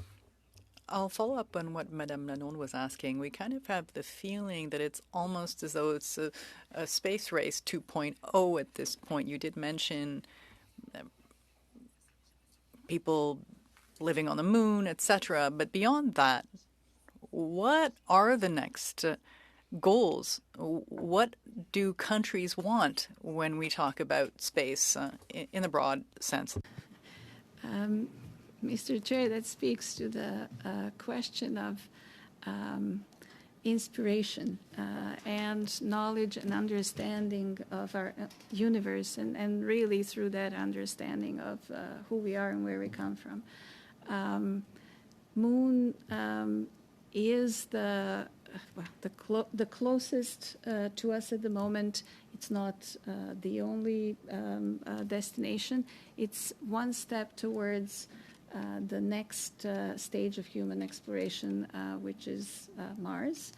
I'll follow up on what Madame Nanon was asking. We kind of have the feeling that it's almost as though it's a space race 2.0 at this point. You did mention people living on the moon, etc. But beyond that, what are the next goals? What do countries want when we talk about space in the broad sense? Mr. Chair, that speaks to the question of inspiration and knowledge and understanding of our universe, and really through that understanding of who we are and where we come from. Moon is the closest to us at the moment. It's not the only destination. It's one step towards the next stage of human exploration, which is Mars.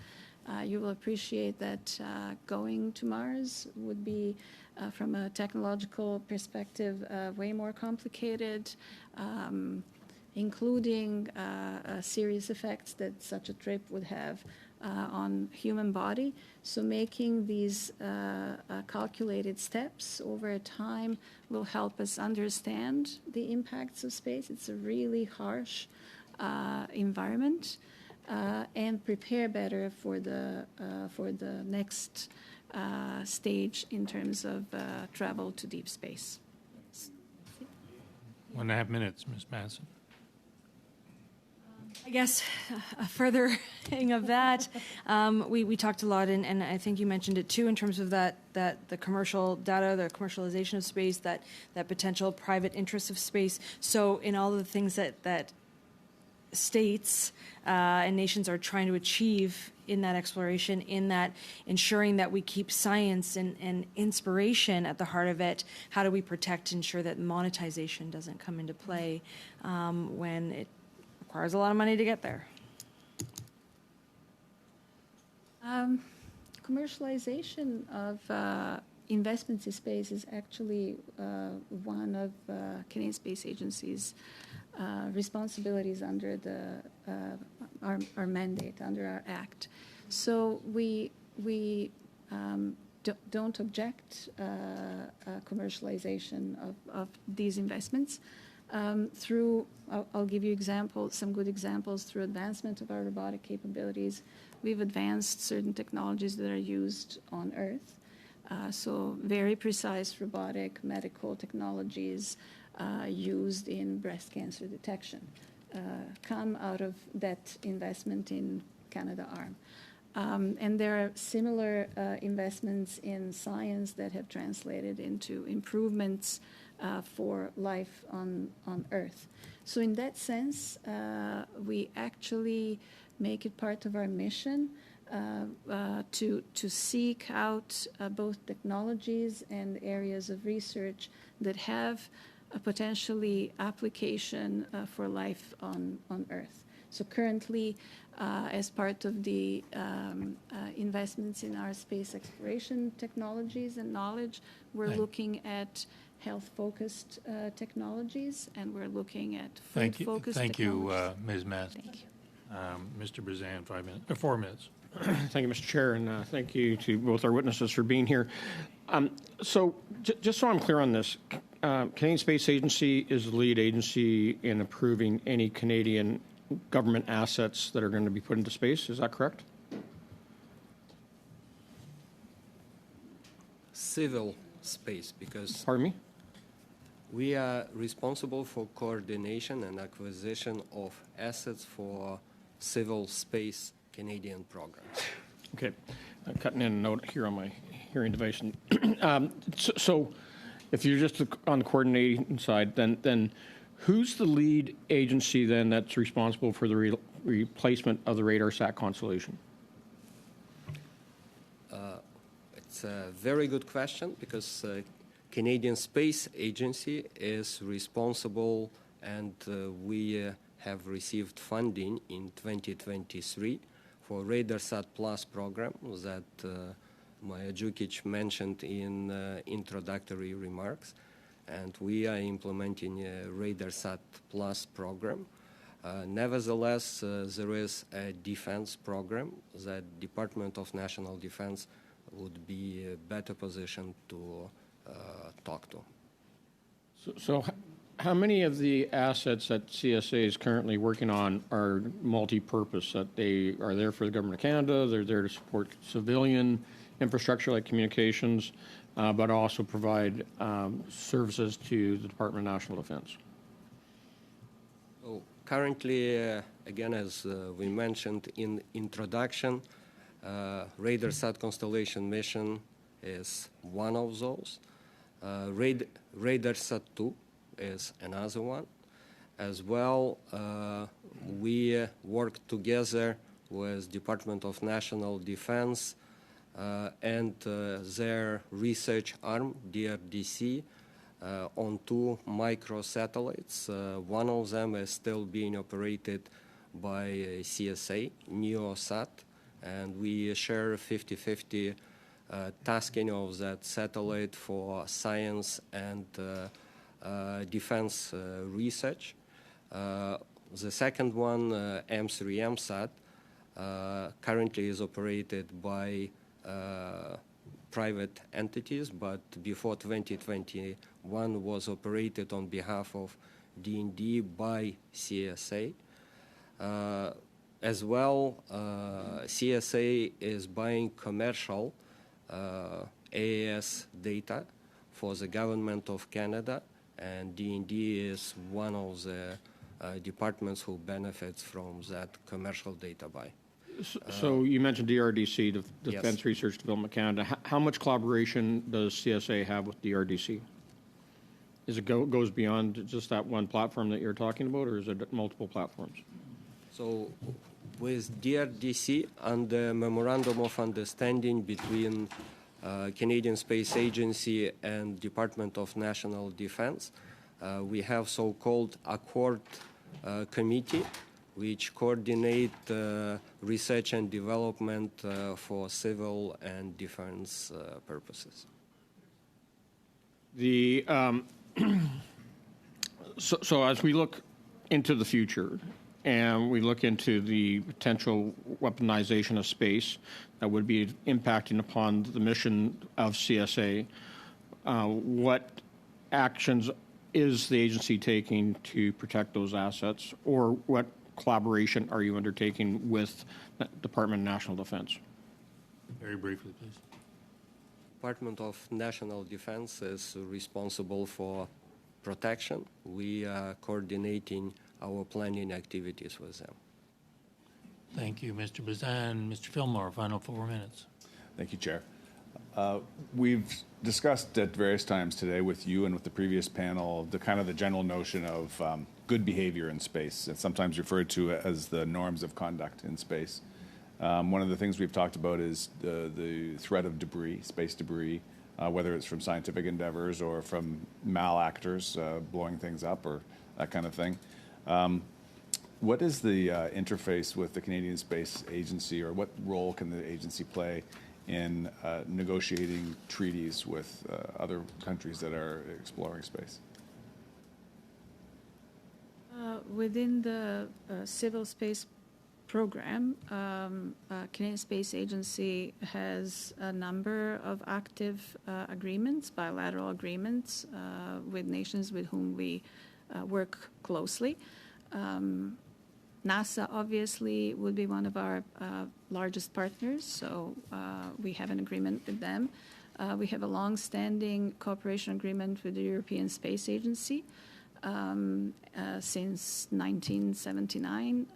You will appreciate that going to Mars would be, from a technological perspective, way more complicated, including serious effects that such a trip would have on human body. So making these calculated steps over time will help us understand the impacts of space. It's a really harsh environment, and prepare better for the next stage in terms of travel to deep space. 1.5 minutes, Ms. Madsen. I guess a further thing of that, we talked a lot, and I think you mentioned it too, in terms of that the commercial data, the commercialization of space, that potential private interest of space. So in all of the things that states and nations are trying to achieve in that exploration, in that ensuring that we keep science and inspiration at the heart of it, how do we protect, ensure that monetization doesn't come into play when it requires a lot of money to get there? Commercialization of investments in space is actually one of Canadian Space Agency's responsibilities under our mandate, under our act. So we we don't object commercialization of these investments. I'll give you some good examples. Through advancement of our robotic capabilities, we've advanced certain technologies that are used on Earth. So very precise robotic medical technologies used in breast cancer detection come out of that investment in Canadarm. And there are similar investments in science that have translated into improvements for life on Earth. So in that sense, we actually make it part of our mission to seek out both technologies and areas of research that have a potentially application for life on Earth. So currently, as part of the investments in our space exploration technologies and knowledge, we're looking at health-focused technologies, and we're looking at food-focused technologies. Thank you, Ms. Matt. Thank you. Mr. Brazan, 4 minutes. Thank you, Mr. Chair, and thank you to both our witnesses for being here. So just so I'm clear on this, Canadian Space Agency is the lead agency in approving any Canadian government assets that are going to be put into space. Is that correct? Civil space, because Pardon me? we are responsible for coordination and acquisition of assets for civil space Canadian programs. Okay. I'm cutting in a note here on my hearing device. So if you're just on the coordinating side, then who's the lead agency then that's responsible for the replacement of the RadarSat constellation? It's a very good question, because Canadian Space Agency is responsible, and we have received funding in 2023 for RadarSat Plus program that Maja Đukić mentioned in introductory remarks. And we are implementing a RadarSat Plus program. Nevertheless, there is a defense program that Department of National Defense would be better positioned to talk to. So how many of the assets that CSA is currently working on are multi-purpose, that they are there for the Government of Canada, they're there to support civilian infrastructure like communications, but also provide services to the Department of National Defense? So currently, again, as we mentioned in introduction, RadarSat Constellation mission is one of those. RadarSat 2 is another one. As well, we work together with Department of National Defense and their research arm, DRDC, on 2 microsatellites. One of them is still being operated by CSA, NeoSat, and we share 50-50 tasking of that satellite for science and defense research. The second one, M3MSat, currently is operated by private entities, but before 2021 was operated on behalf of D&D by CSA. As well, CSA is buying commercial AAS data for the Government of Canada, and D&D is one of the departments who benefits from that commercial data buy. So you mentioned DRDC, Defense Yes. Research Development Canada. How much collaboration does CSA have with DRDC? Is it goes beyond just that one platform that you're talking about, or is it multiple platforms? So with DRDC, under Memorandum of Understanding between Canadian Space Agency and Department of National Defense, we have so-called Accord Committee, which coordinate research and development for civil and defense purposes. So as we look into the future, and we look into the potential weaponization of space that would be impacting upon the mission of CSA, what actions is the agency taking to protect those assets, or what collaboration are you undertaking with the Department of National Defense? Very briefly, please. Department of National Defense is responsible for protection. We are coordinating our planning activities with them. Thank you, Mr. Bazan. Mr. Fillmore, final 4 minutes. Thank you, Chair. We've discussed at various times today with you and with the previous panel the kind of the general notion of good behavior in space. It's sometimes referred to as the norms of conduct in space. One of the things we've talked about is the threat of debris, space debris, whether it's from scientific endeavors or from malactors blowing things up or that kind of thing. What is the interface with the Canadian Space Agency, or what role can the agency play in negotiating treaties with other countries that are exploring space? Within the civil space program, Canadian Space Agency has a number of active agreements, bilateral agreements with nations with whom we work closely. NASA obviously would be one of our largest partners, so we have an agreement with them. We have a long-standing cooperation agreement with the European Space Agency since 1979.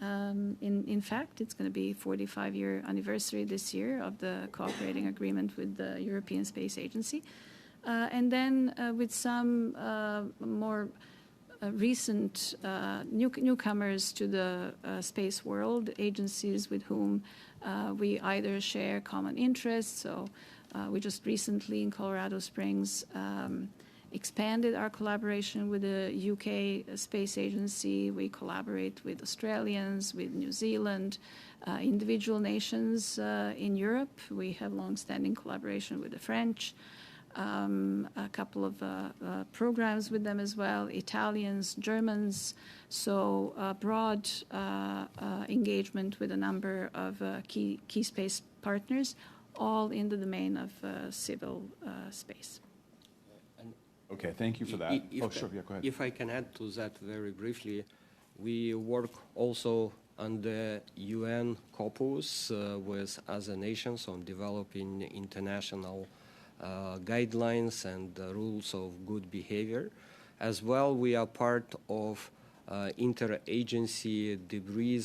In fact, it's going to be 45-year anniversary this year of the cooperating agreement with the European Space Agency. And then with some more recent newcomers to the space world, agencies with whom we either share common interests. So we just recently in Colorado Springs expanded our collaboration with the UK Space Agency. We collaborate with Australians, with New Zealand, individual nations in Europe. We have long-standing collaboration with the French. A couple of programs with them as well, Italians, Germans, so broad engagement with a number of key space partners, all in the domain of civil space. Okay, thank you for that. Sure, yeah, go ahead. If I can add to that very briefly, we work also on the UN corpus with other nations on developing international guidelines and rules of good behavior. As well, we are part of interagency debris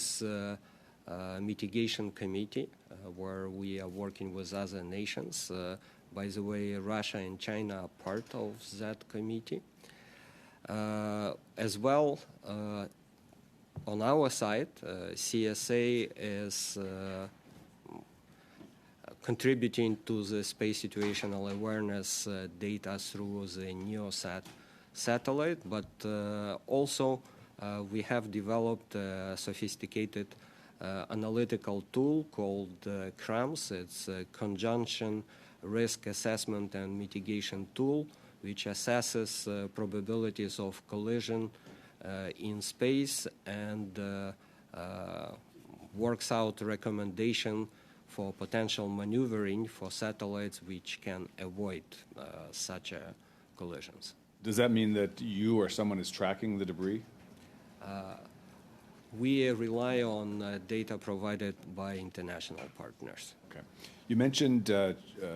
mitigation committee, where we are working with other nations. By the way, Russia and China are part of that committee. As well, on our side, CSA is contributing to the space situational awareness data through the NEOSat satellite, but also we have developed a sophisticated analytical tool called CRAMS. It's a Conjunction Risk Assessment and Mitigation Tool, which assesses probabilities of collision in space and works out recommendation for potential maneuvering for satellites which can avoid such collisions. Does that mean that you or someone is tracking the debris? We rely on data provided by international partners. Okay. You mentioned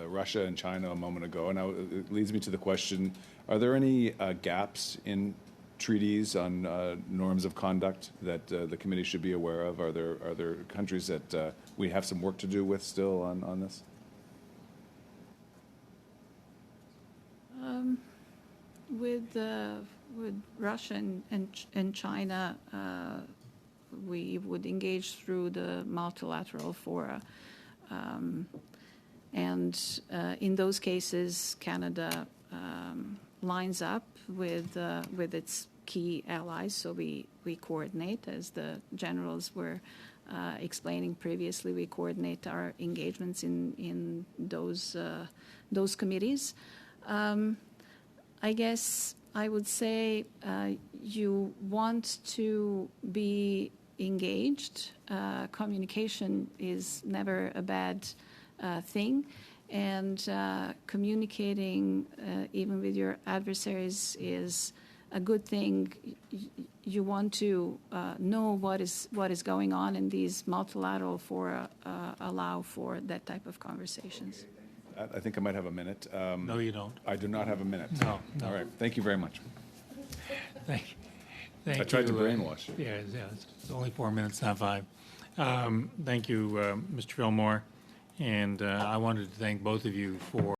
Russia and China a moment ago, and now it leads me to the question, are there any gaps in treaties on norms of conduct that the committee should be aware of? Are there countries that we have some work to do with still on this? With Russia and China, we would engage through the multilateral fora. And in those cases, Canada lines up with its key allies, so we coordinate, as the generals were explaining previously. We coordinate our engagements in those committees. I guess I would say you want to be engaged. Communication is never a bad thing. And communicating even with your adversaries is a good thing. You want to know what is going on, and these multilateral fora allow for that type of conversations. I think I might have a minute. No, you don't. I do not have a minute. No. All right. Thank you very much. Thank you. I tried to brainwash you. Yeah, it's only 4 minutes, not 5. Thank you, Mr. Fillmore. And I wanted to thank both of you for